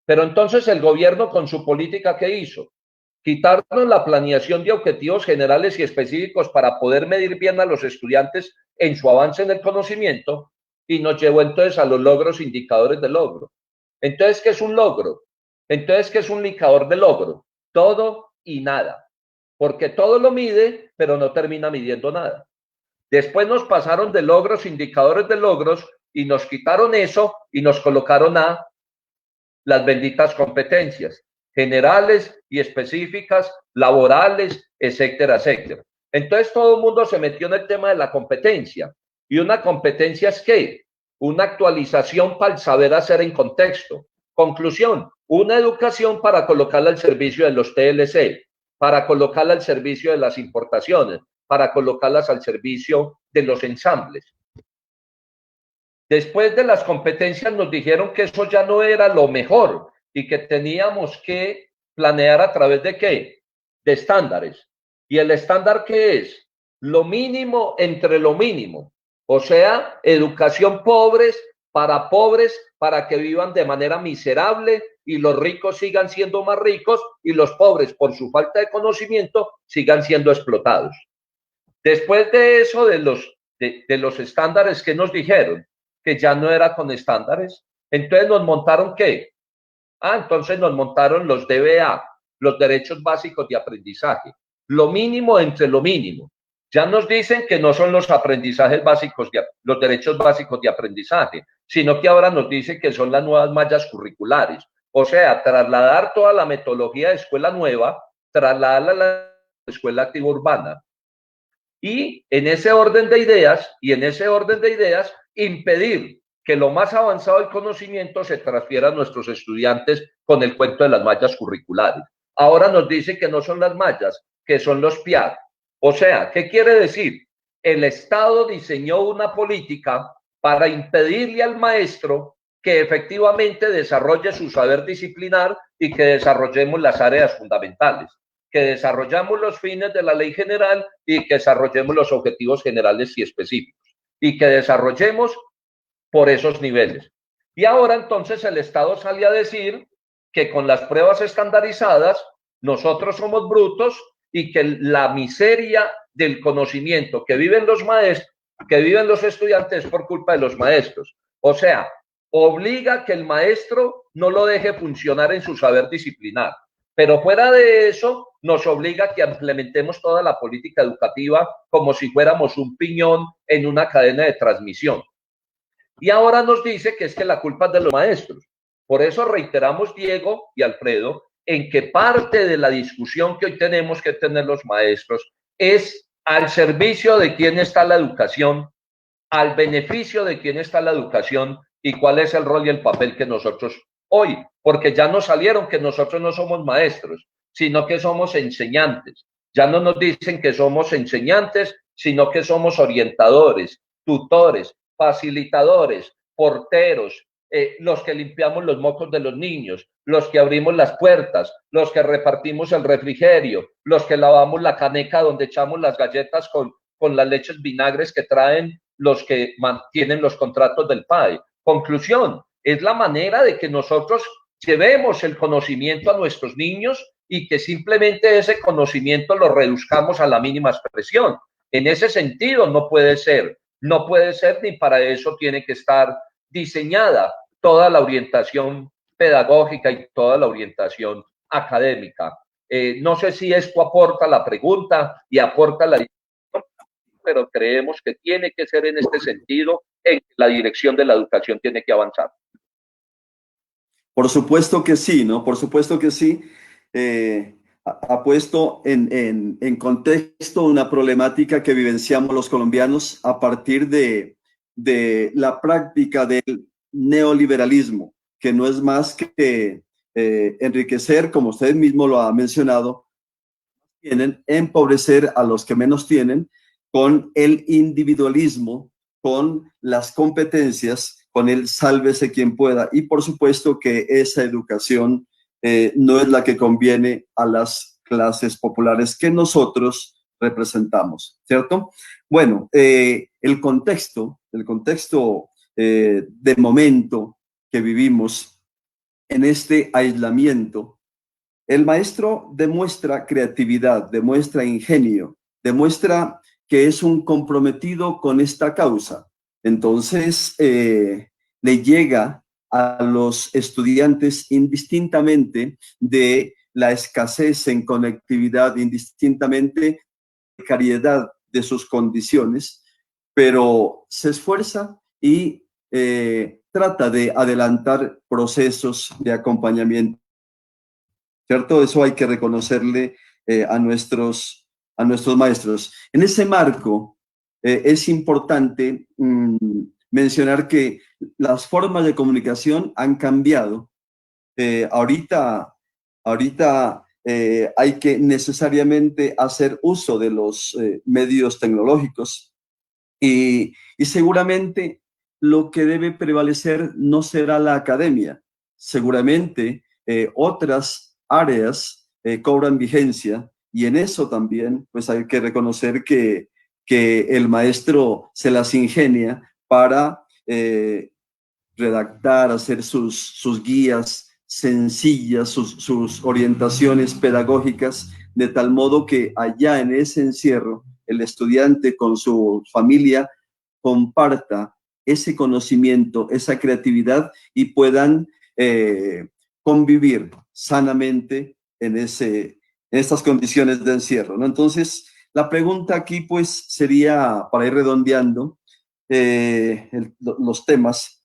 Pero entonces el gobierno con su política, ¿qué hizo? Quitarnos la planeación de objetivos generales y específicos para poder medir bien a los estudiantes en su avance en el conocimiento y nos llevó entonces a los logros, indicadores de logro. Entonces, ¿qué es un logro? Entonces, ¿qué es un indicador de logro? Todo y nada, porque todo lo mide, pero no termina midiendo nada. Después nos pasaron de logros, indicadores de logros y nos quitaron eso y nos colocaron a las benditas competencias generales y específicas, laborales, etcétera, etcétera. Entonces todo el mundo se metió en el tema de la competencia. ¿Y una competencia es qué? Una actualización para el saber hacer en contexto. Conclusión, una educación para colocarla al servicio de los TLC, para colocarla al servicio de las importaciones, para colocarlas al servicio de los ensambles. Después de las competencias nos dijeron que eso ya no era lo mejor y que teníamos que planear a través de ¿qué? De estándares. ¿Y el estándar qué es? Lo mínimo entre lo mínimo. O sea, educación pobres para pobres, para que vivan de manera miserable y los ricos sigan siendo más ricos y los pobres, por su falta de conocimiento, sigan siendo explotados. Después de eso, de los estándares que nos dijeron, que ya no era con estándares, entonces nos montaron ¿qué? Entonces nos montaron los DBA, los derechos básicos de aprendizaje, lo mínimo entre lo mínimo. Ya nos dicen que no son los aprendizajes básicos, los derechos básicos de aprendizaje, sino que ahora nos dicen que son las nuevas mallas curriculares. O sea, trasladar toda la metodología de escuela nueva, trasladarla a la escuela activa urbana. Y en ese orden de ideas, impedir que lo más avanzado del conocimiento se transfiera a nuestros estudiantes con el cuento de las mallas curriculares. Ahora nos dice que no son las mallas, que son los PIAC. O sea, ¿qué quiere decir? El Estado diseñó una política para impedirle al maestro que efectivamente desarrolle su saber disciplinar y que desarrollemos las áreas fundamentales, que desarrollamos los fines de la ley general y que desarrollemos los objetivos generales y específicos y que desarrollemos por esos niveles. Y ahora entonces el Estado sale a decir que con las pruebas estandarizadas nosotros somos brutos y que la miseria del conocimiento que viven los maestros, que viven los estudiantes es por culpa de los maestros. O sea, obliga que el maestro no lo deje funcionar en su saber disciplinar. Pero fuera de eso, nos obliga a que implementemos toda la política educativa como si fuéramos un piñón en una cadena de transmisión. Y ahora nos dice que es que la culpa es de los maestros. Por eso reiteramos, Diego y Alfredo, en que parte de la discusión que hoy tenemos que tener los maestros es al servicio de quién está la educación, al beneficio de quién está la educación y cuál es el rol y el papel que nosotros hoy, porque ya nos salieron que nosotros no somos maestros, sino que somos enseñantes. Ya no nos dicen que somos enseñantes, sino que somos orientadores, tutores, facilitadores, porteros, los que limpiamos los mocos de los niños, los que abrimos las puertas, los que repartimos el refrigerio, los que lavamos la caneca donde echamos las galletas con las leches vinagres que traen los que mantienen los contratos del PAE. Conclusión, es la manera de que nosotros llevemos el conocimiento a nuestros niños y que simplemente ese conocimiento lo reduzcamos a la mínima expresión. En ese sentido no puede ser ni para eso tiene que estar diseñada toda la orientación pedagógica y toda la orientación académica. No sé si esto aporta la pregunta y aporta la discusión, pero creemos que tiene que ser en este sentido en que la dirección de la educación tiene que avanzar. Por supuesto que sí, ¿no? Por supuesto que sí. Ha puesto en contexto una problemática que vivenciamos los colombianos a partir de la práctica del neoliberalismo, que no es más que enriquecer, como usted mismo lo ha mencionado, empobrecer a los que menos tienen con el individualismo, con las competencias, con el sálvese quien pueda. Y por supuesto que esa educación no es la que conviene a las clases populares que nosotros representamos, ¿cierto? Bueno, el contexto de momento que vivimos en este aislamiento, el maestro demuestra creatividad, demuestra ingenio, demuestra que es un comprometido con esta causa. Entonces, le llega a los estudiantes indistintamente de la escasez en conectividad, indistintamente de la precariedad de sus condiciones, pero se esfuerza y trata de adelantar procesos de acompañamiento, ¿cierto? Eso hay que reconocerle a nuestros maestros. En ese marco es importante mencionar que las formas de comunicación han cambiado. Ahorita hay que necesariamente hacer uso de los medios tecnológicos y seguramente lo que debe prevalecer no será la academia. Seguramente otras áreas cobran vigencia y en eso también pues hay que reconocer que el maestro se las ingenia para redactar, hacer sus guías sencillas, sus orientaciones pedagógicas, de tal modo que allá en ese encierro el estudiante con su familia comparta ese conocimiento, esa creatividad y puedan convivir sanamente en estas condiciones de encierro, ¿no? Entonces, la pregunta aquí pues sería, para ir redondeando los temas,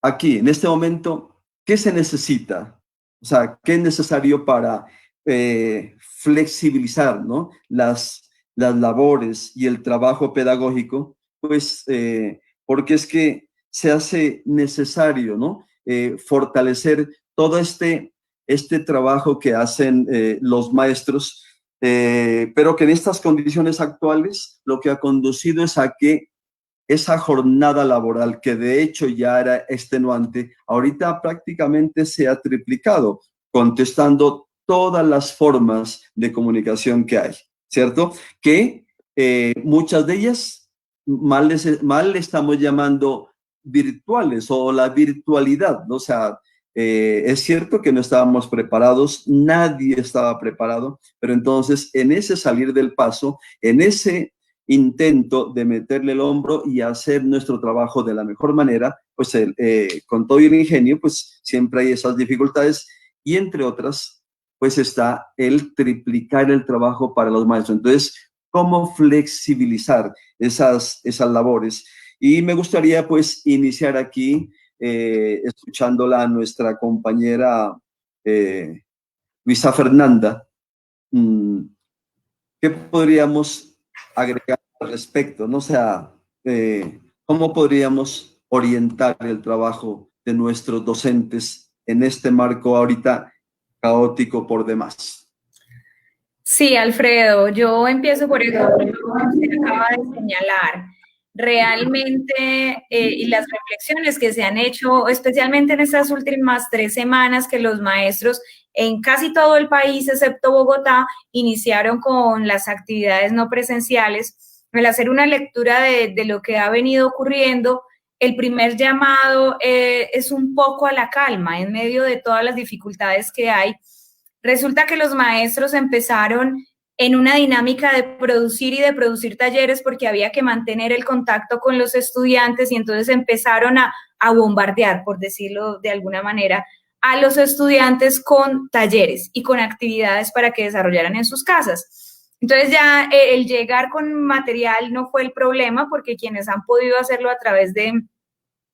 aquí, en este momento, ¿qué se necesita? O sea, ¿qué es necesario para flexibilizar, ¿no? las labores y el trabajo pedagógico? Pues porque es que se hace necesario, ¿no? Fortalecer todo este trabajo que hacen los maestros, pero que en estas condiciones actuales lo que ha conducido es a que esa jornada laboral, que de hecho ya era extenuante, ahorita prácticamente se ha triplicado, contestando todas las formas de comunicación que hay, ¿cierto? Que muchas de ellas mal le estamos llamando virtuales o la virtualidad, ¿no? O sea, es cierto que no estábamos preparados, nadie estaba preparado, pero entonces en ese salir del paso, en ese intento de meterle el hombro y hacer nuestro trabajo de la mejor manera, pues con todo el ingenio, pues siempre hay esas dificultades y entre otras, pues está el triplicar el trabajo para los maestros. Entonces, ¿cómo flexibilizar esas labores? Y me gustaría pues iniciar aquí escuchándola a nuestra compañera Luisa Fernanda. ¿Qué podríamos agregar al respecto? ¿No? O sea, ¿cómo podríamos orientar el trabajo de nuestros docentes en este marco ahorita caótico por demás? Sí, Alfredo, yo empiezo por eso que usted acaba de señalar. Realmente, y las reflexiones que se han hecho, especialmente en estas últimas 3 semanas que los maestros en casi todo el país, excepto Bogotá, iniciaron con las actividades no presenciales. Al hacer una lectura de lo que ha venido ocurriendo, el primer llamado es un poco a la calma en medio de todas las dificultades que hay. Resulta que los maestros empezaron en una dinámica de producir y de producir talleres porque había que mantener el contacto con los estudiantes y entonces empezaron a bombardear, por decirlo de alguna manera, a los estudiantes con talleres y con actividades para que desarrollaran en sus casas. Entonces ya el llegar con material no fue el problema porque quienes han podido hacerlo a través de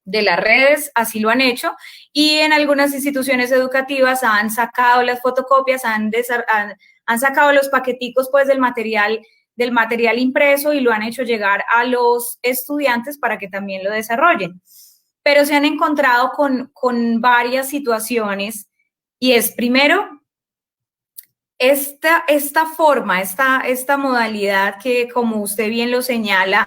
las redes, así lo han hecho, y en algunas instituciones educativas han sacado las fotocopias, han sacado los paqueticos pues del material impreso y lo han hecho llegar a los estudiantes para que también lo desarrollen. Pero se han encontrado con varias situaciones y es primero esta forma, esta modalidad que, como usted bien lo señala,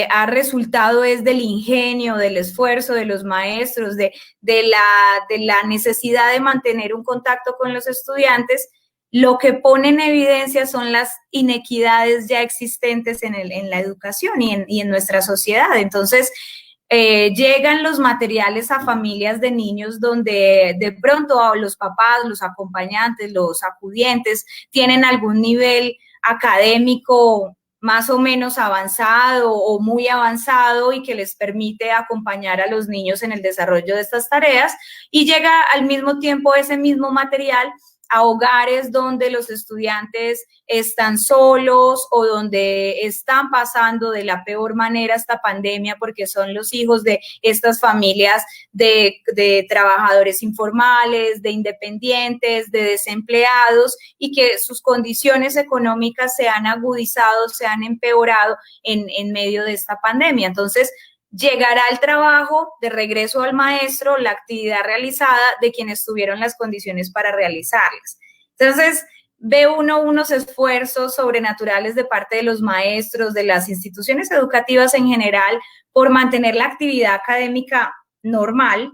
ha resultado es del ingenio, del esfuerzo de los maestros, de la necesidad de mantener un contacto con los estudiantes. Lo que pone en evidencia son las inequidades ya existentes en la educación y en nuestra sociedad. Entonces, llegan los materiales a familias de niños donde de pronto los papás, los acompañantes, los acudientes tienen algún nivel académico más o menos avanzado o muy avanzado y que les permite acompañar a los niños en el desarrollo de estas tareas, y llega al mismo tiempo ese mismo material a hogares donde los estudiantes están solos o donde están pasando de la peor manera esta pandemia porque son los hijos de estas familias de trabajadores informales, de independientes, de desempleados, y que sus condiciones económicas se han agudizado, se han empeorado en medio de esta pandemia. Entonces, llegará el trabajo de regreso al maestro, la actividad realizada de quienes tuvieron las condiciones para realizarlas. Entonces, ve uno unos esfuerzos sobrenaturales de parte de los maestros, de las instituciones educativas en general, por mantener la actividad académica normal,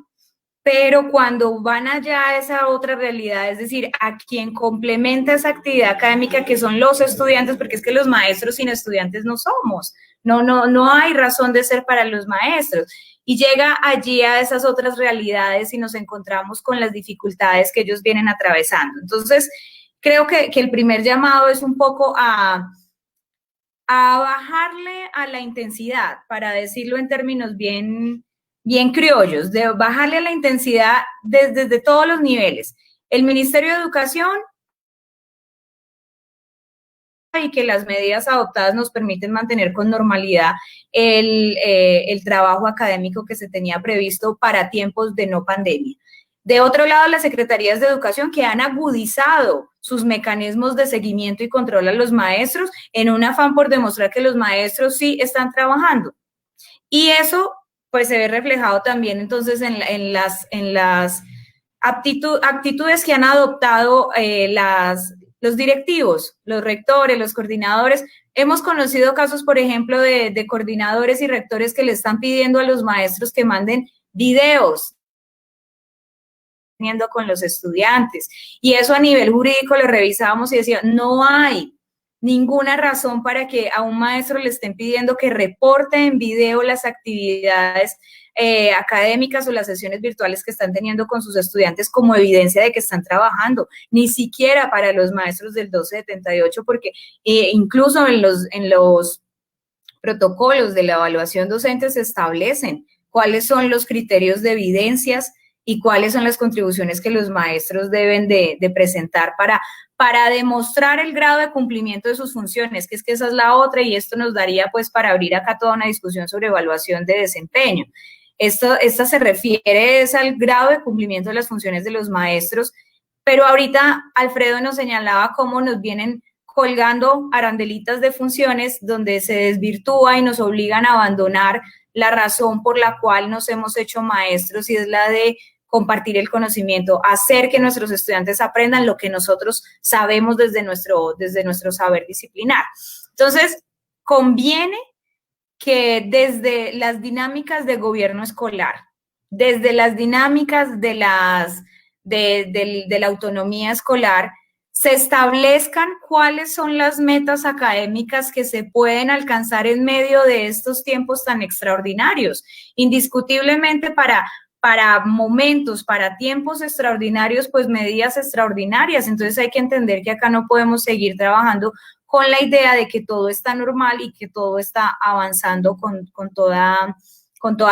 pero cuando van allá a esa otra realidad, es decir, a quien complementa esa actividad académica, que son los estudiantes, porque es que los maestros sin estudiantes no somos, no hay razón de ser para los maestros. y llega allí a esas otras realidades y nos encontramos con las dificultades que ellos vienen atravesando. Entonces, creo que el primer llamado es un poco a bajarle a la intensidad, para decirlo en términos bien criollos, de bajarle a la intensidad desde todos los niveles. El Ministerio de Educación, y que las medidas adoptadas nos permiten mantener con normalidad el trabajo académico que se tenía previsto para tiempos de no pandemia. De otro lado, las secretarías de educación, que han agudizado sus mecanismos de seguimiento y control a los maestros en un afán por demostrar que los maestros sí están trabajando. Y eso pues se ve reflejado también entonces en las actitudes que han adoptado los directivos, los rectores, los coordinadores. Hemos conocido casos, por ejemplo, de coordinadores y rectores que le están pidiendo a los maestros que manden videos con los estudiantes, y eso a nivel jurídico lo revisábamos y decía, no hay ninguna razón para que a un maestro le estén pidiendo que reporte en video las actividades académicas o las sesiones virtuales que están teniendo con sus estudiantes como evidencia de que están trabajando, ni siquiera para los maestros del 1278, porque incluso en los protocolos de la evaluación docente se establecen cuáles son los criterios de evidencias y cuáles son las contribuciones que los maestros deben de presentar para demostrar el grado de cumplimiento de sus funciones, que es que esa es la otra, y esto nos daría pues para abrir acá toda una discusión sobre evaluación de desempeño. Esta se refiere al grado de cumplimiento de las funciones de los maestros, pero ahorita Alfredo nos señalaba cómo nos vienen colgando arandelitas de funciones donde se desvirtúa y nos obligan a abandonar la razón por la cual nos hemos hecho maestros, y es la de compartir el conocimiento, hacer que nuestros estudiantes aprendan lo que nosotros sabemos desde nuestro saber disciplinar. Entonces, conviene que desde las dinámicas de gobierno escolar, desde las dinámicas de la autonomía escolar, se establezcan cuáles son las metas académicas que se pueden alcanzar en medio de estos tiempos tan extraordinarios. Indiscutiblemente para momentos, para tiempos extraordinarios, pues medidas extraordinarias. Entonces hay que entender que acá no podemos seguir trabajando con la idea de que todo está normal y que todo está avanzando con toda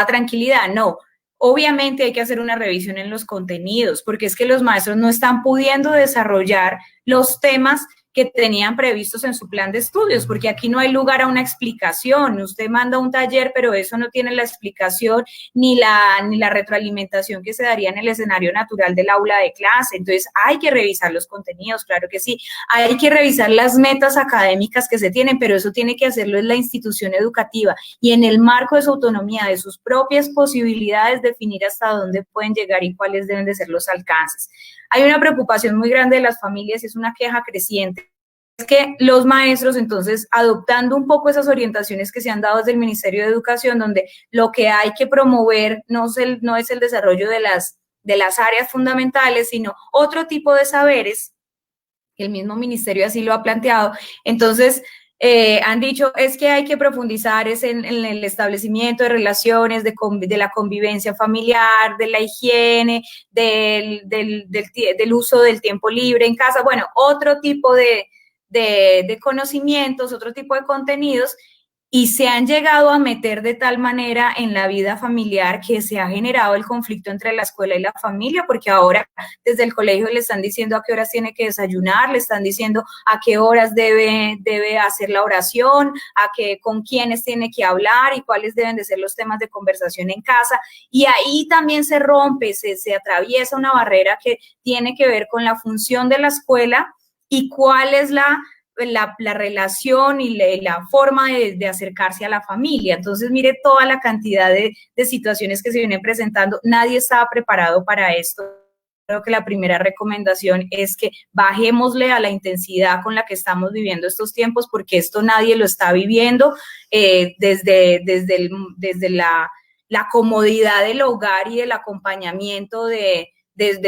tranquilidad. No. Obviamente hay que hacer una revisión en los contenidos, porque es que los maestros no están pudiendo desarrollar los temas que tenían previstos en su plan de estudios, porque aquí no hay lugar a una explicación. Usted manda un taller, pero eso no tiene la explicación ni la retroalimentación que se daría en el escenario natural del aula de clase. Entonces hay que revisar los contenidos, claro que sí. Hay que revisar las metas académicas que se tienen, pero eso tiene que hacerlo en la institución educativa y en el marco de su autonomía, de sus propias posibilidades, definir hasta dónde pueden llegar y cuáles deben de ser los alcances. Hay una preocupación muy grande de las familias y es una queja creciente. Es que los maestros, entonces, adoptando un poco esas orientaciones que se han dado desde el Ministerio de Educación, donde lo que hay que promover no es el desarrollo de las áreas fundamentales, sino otro tipo de saberes, el mismo ministerio así lo ha planteado. Entonces, han dicho, es que hay que profundizar en el establecimiento de relaciones, de la convivencia familiar, de la higiene, del uso del tiempo libre en casa, bueno, otro tipo de conocimientos, otro tipo de contenidos, y se han llegado a meter de tal manera en la vida familiar que se ha generado el conflicto entre la escuela y la familia, porque ahora desde el colegio le están diciendo a qué horas tiene que desayunar, le están diciendo a qué horas debe hacer la oración, con quiénes tiene que hablar y cuáles deben de ser los temas de conversación en casa, y ahí también se rompe, se atraviesa una barrera que tiene que ver con la función de la escuela y cuál es la relación y la forma de acercarse a la familia. Entonces, mire toda la cantidad de situaciones que se vienen presentando. Nadie estaba preparado para esto. Creo que la primera recomendación es que bajémosle a la intensidad con la que estamos viviendo estos tiempos, porque esto nadie lo está viviendo desde la comodidad del hogar y del acompañamiento de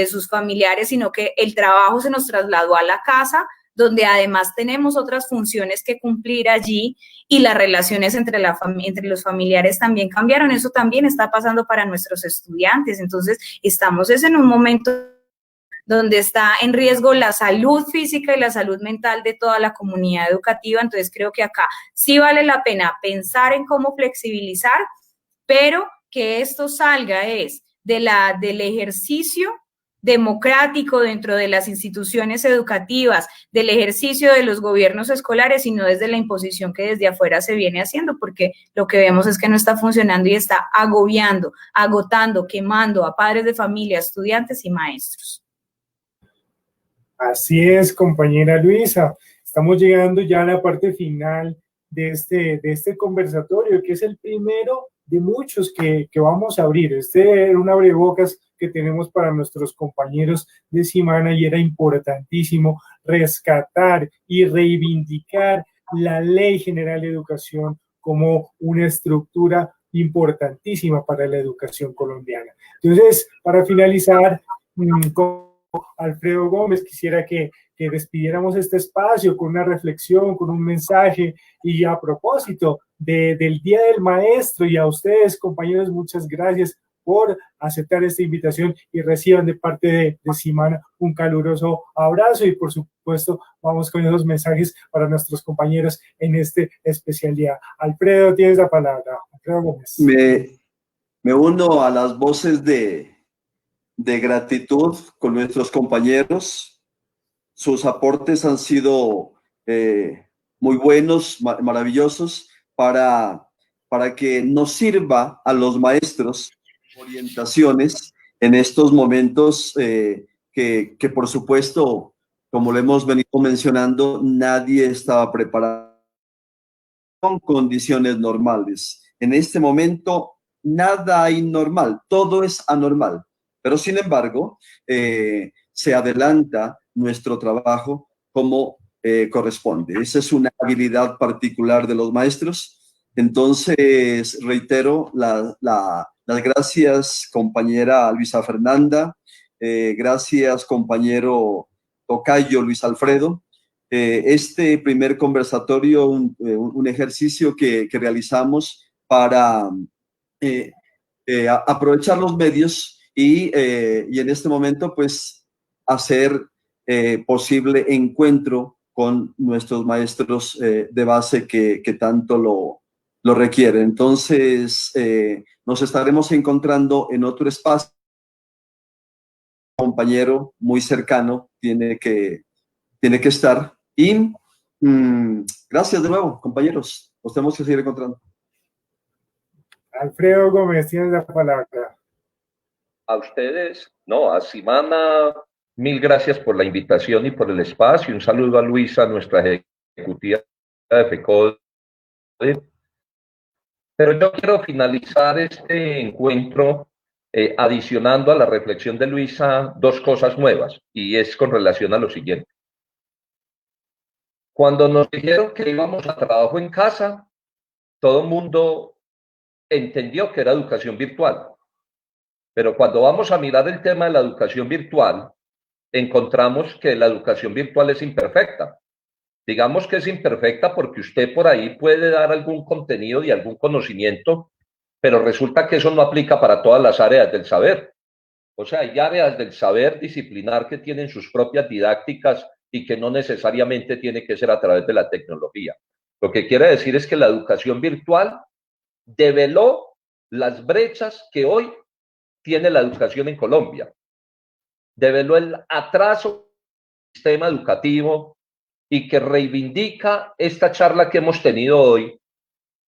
sus familiares, sino que el trabajo se nos trasladó a la casa donde además tenemos otras funciones que cumplir allí y las relaciones entre los familiares también cambiaron. Eso también está pasando para nuestros estudiantes. Entonces, estamos en un momento donde está en riesgo la salud física y la salud mental de toda la comunidad educativa. Entonces, creo que acá sí vale la pena pensar en cómo flexibilizar, pero que esto salga del ejercicio democrático dentro de las instituciones educativas, del ejercicio de los gobiernos escolares, y no desde la imposición que desde afuera se viene haciendo, porque lo que vemos es que no está funcionando y está agobiando, agotando, quemando a padres de familia, estudiantes y maestros. Así es, compañera Luisa. Estamos llegando ya a la parte final de este conversatorio, que es el primero de muchos que vamos a abrir. Este era un abrebocas que tenemos para nuestros compañeros de Cimana, y era importantísimo rescatar y reivindicar la Ley General de Educación como una estructura importantísima para la educación colombiana. Entonces, para finalizar, con Alfredo Gómez, quisiera que despidiéramos este espacio con una reflexión, con un mensaje, y a propósito del Día del Maestro, y a ustedes, compañeros, muchas gracias por aceptar esta invitación, y reciban de parte de Cimana un caluroso abrazo, y por supuesto vamos con esos mensajes para nuestros compañeros en este especial día. Alfredo, tienes la palabra. Alfredo Gómez. Me uno a las voces de gratitud con nuestros compañeros. Sus aportes han sido muy buenos, maravillosos, para que nos sirva a los maestros orientaciones en estos momentos que por supuesto, como lo hemos venido mencionando, nadie estaba preparado con condiciones normales. En este momento nada hay normal, todo es anormal, pero sin embargo se adelanta nuestro trabajo como corresponde. Esa es una habilidad particular de los maestros. Entonces, reitero las gracias, compañera Luisa Fernanda, gracias, compañero tocayo Luis Alfredo. Este primer conversatorio, un ejercicio que realizamos para aprovechar los medios y en este momento, pues, hacer posible encuentro con nuestros maestros de base que tanto lo requieren. Entonces, nos estaremos encontrando en otro espacio. Un compañero muy cercano tiene que estar. Y gracias de nuevo, compañeros. Nos tenemos que seguir encontrando. Alfredo Gómez, tienes la palabra. A ustedes, no, a Cimana, mil gracias por la invitación y por el espacio. Un saludo a Luisa, nuestra ejecutiva de FECODE. Pero yo quiero finalizar este encuentro adicionando a la reflexión de Luisa dos cosas nuevas, y es con relación a lo siguiente. Cuando nos dijeron que íbamos a trabajo en casa, todo el mundo entendió que era educación virtual. Pero cuando vamos a mirar el tema de la educación virtual, encontramos que la educación virtual es imperfecta. Digamos que es imperfecta porque usted por ahí puede dar algún contenido y algún conocimiento, pero resulta que eso no aplica para todas las áreas del saber. O sea, hay áreas del saber disciplinar que tienen sus propias didácticas y que no necesariamente tiene que ser a través de la tecnología. Lo que quiere decir es que la educación virtual develó las brechas que hoy tiene la educación en Colombia. Develó el atraso del sistema educativo y que reivindica esta charla que hemos tenido hoy,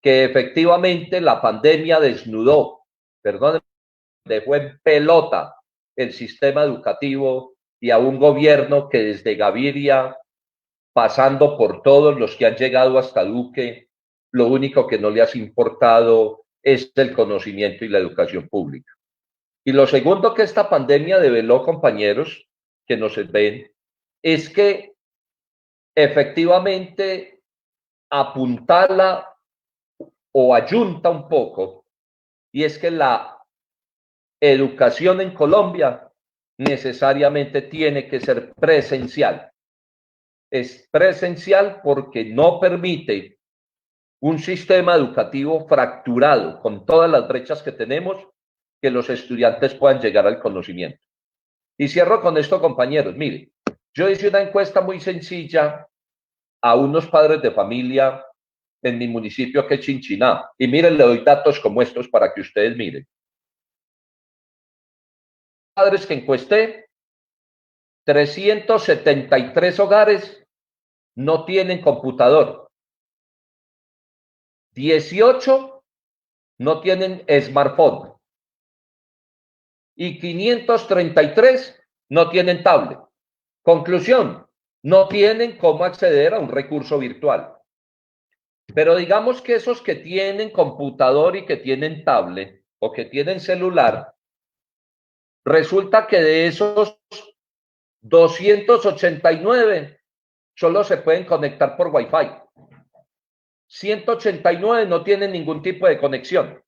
que efectivamente la pandemia desnudó, dejó en pelota el sistema educativo y a un gobierno que desde Gaviria, pasando por todos los que han llegado hasta Duque, lo único que no le ha importado es el conocimiento y la educación pública. Y lo segundo que esta pandemia develó, compañeros que nos ven, es que efectivamente apuntala o ayunta un poco, y es que la educación en Colombia necesariamente tiene que ser presencial. es presencial porque no permite un sistema educativo fracturado con todas las brechas que tenemos, que los estudiantes puedan llegar al conocimiento. Y cierro con esto, compañeros. Miren, yo hice una encuesta muy sencilla a unos padres de familia en mi municipio, que es Chinchiná. Y miren, le doy datos como estos para que ustedes miren. Padres que encuesté, 373 hogares no tienen computador. 18 no tienen smartphone. Y 533 no tienen tablet. Conclusión, no tienen cómo acceder a un recurso virtual. Pero digamos que esos que tienen computador y que tienen tablet o que tienen celular, resulta que de esos 289 solo se pueden conectar por Wi-Fi. 189 no tienen ningún tipo de conexión.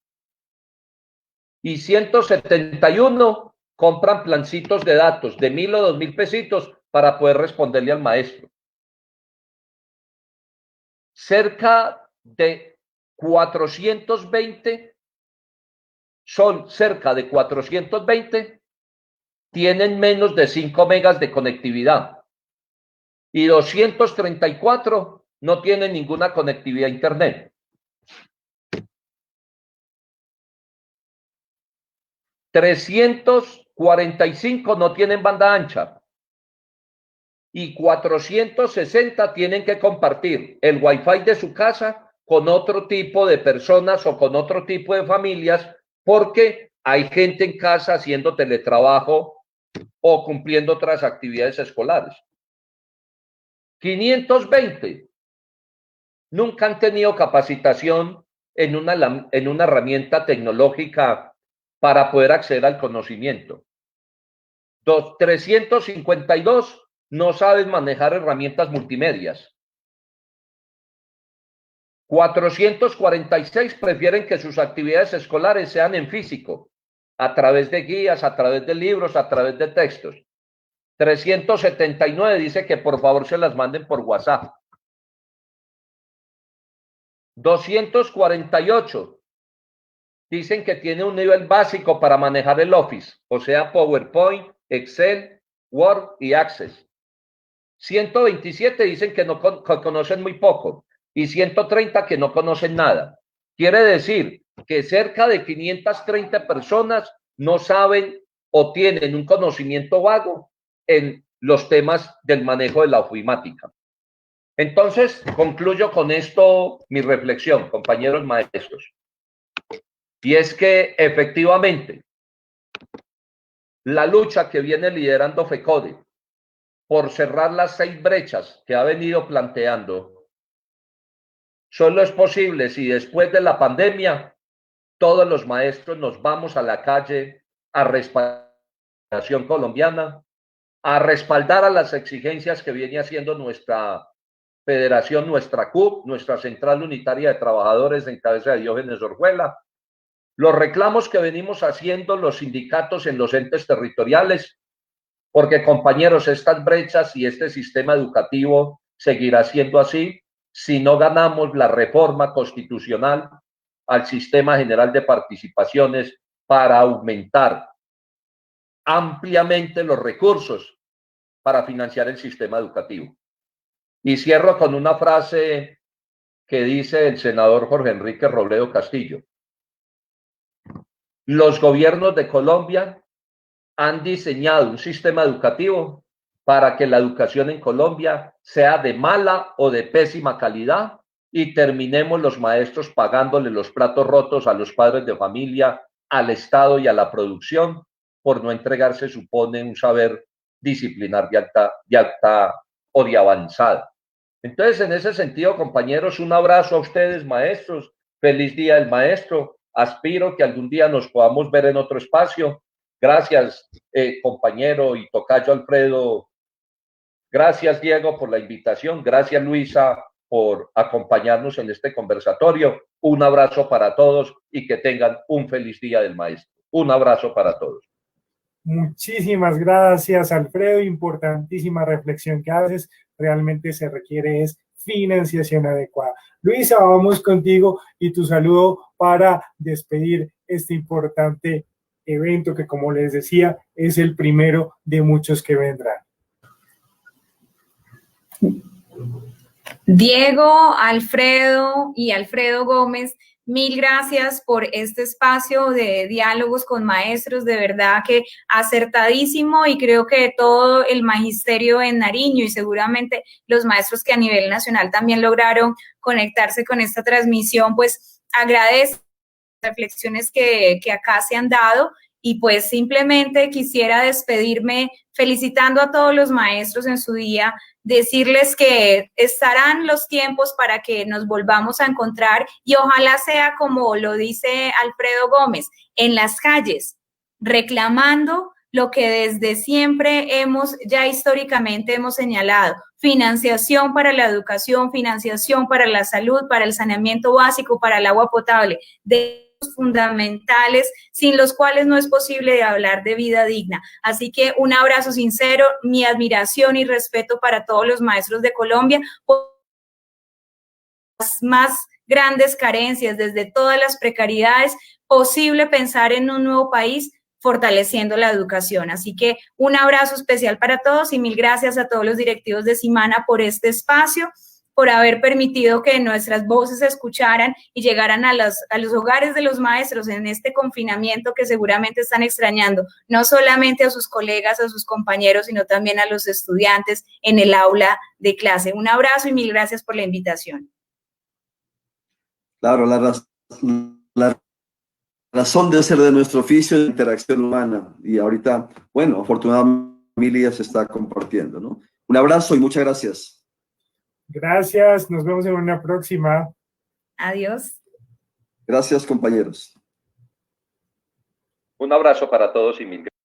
Y 171 compran plancitos de datos de 1.000 o 2.000 pesitos para poder responderle al maestro. Cerca de 420, tienen menos de 5 megas de conectividad. Y 234 no tienen ninguna conectividad a internet. 345 no tienen banda ancha. Y 460 tienen que compartir el Wi-Fi de su casa con otro tipo de personas o con otro tipo de familias, porque hay gente en casa haciendo teletrabajo o cumpliendo otras actividades escolares. 520 nunca han tenido capacitación en una herramienta tecnológica para poder acceder al conocimiento. 352 no saben manejar herramientas multimedias. 446 prefieren que sus actividades escolares sean en físico, a través de guías, a través de libros, a través de textos. 379 dice que por favor se las manden por WhatsApp. 248 dicen que tiene un nivel básico para manejar el Office, o sea, PowerPoint, Excel, Word y Access. 127 dicen que no conocen muy poco y 130 que no conocen nada. Quiere decir que cerca de 530 personas no saben o tienen un conocimiento vago en los temas del manejo de la ofimática. Entonces, concluyo con esto mi reflexión, compañeros maestros. Y es que efectivamente la lucha que viene liderando FECODE por cerrar las 6 brechas que ha venido planteando solo es posible si después de la pandemia todos los maestros nos vamos a la calle a respaldar la Federación Colombiana, a respaldar a las exigencias que viene haciendo nuestra federación, nuestra CUP, nuestra Central Unitaria de Trabajadores en cabeza de Diógenes Orjuela, los reclamos que venimos haciendo los sindicatos en los entes territoriales, porque compañeros, estas brechas y este sistema educativo seguirá siendo así si no ganamos la reforma constitucional al sistema general de participaciones para aumentar ampliamente los recursos para financiar el sistema educativo. Y cierro con una frase que dice el senador Jorge Enrique Robledo Castillo. Los gobiernos de Colombia han diseñado un sistema educativo para que la educación en Colombia sea de mala o de pésima calidad y terminemos los maestros pagándole los platos rotos a los padres de familia, al Estado y a la producción por no entregarse, supone, un saber disciplinar de alta o de avanzada. Entonces, en ese sentido, compañeros, un abrazo a ustedes, maestros. Feliz Día del Maestro. Aspiro que algún día nos podamos ver en otro espacio. Gracias, compañero y tocayo Alfredo. Gracias, Diego, por la invitación. Gracias, Luisa, por acompañarnos en este conversatorio. Un abrazo para todos y que tengan un feliz Día del Maestro. Un abrazo para todos. Muchísimas gracias, Alfredo. Importantísima reflexión que haces. realmente se requiere es financiación adecuada. Luisa, vamos contigo y tu saludo para despedir este importante evento que, como les decía, es el primero de muchos que vendrán. Diego, Alfredo y Alfredo Gómez, mil gracias por este espacio de diálogos con maestros, de verdad que acertadísimo, y creo que todo el magisterio en Nariño y seguramente los maestros que a nivel nacional también lograron conectarse con esta transmisión, pues agradezco las reflexiones que acá se han dado. Y pues simplemente quisiera despedirme felicitando a todos los maestros en su día, decirles que estarán los tiempos para que nos volvamos a encontrar y ojalá sea como lo dice Alfredo Gómez, en las calles, reclamando lo que desde siempre ya históricamente hemos señalado: financiación para la educación, financiación para la salud, para el saneamiento básico, para el agua potable, fundamentales, sin los cuales no es posible hablar de vida digna. Así que un abrazo sincero, mi admiración y respeto para todos los maestros de Colombia por las más grandes carencias, desde todas las precariedades, posible pensar en un nuevo país fortaleciendo la educación. Así que un abrazo especial para todos y mil gracias a todos los directivos de Simana por este espacio, por haber permitido que nuestras voces se escucharan y llegaran a los hogares de los maestros en este confinamiento que seguramente están extrañando, no solamente a sus colegas, a sus compañeros, sino también a los estudiantes en el aula de clase. Un abrazo y mil gracias por la invitación. Claro, la razón de ser de nuestro oficio es la interacción humana, y ahorita, bueno, afortunadamente la familia se está compartiendo, ¿no? Un abrazo y muchas gracias. Gracias, nos vemos en una próxima. Adiós. Gracias, compañeros. Un abrazo para todos y mil gracias.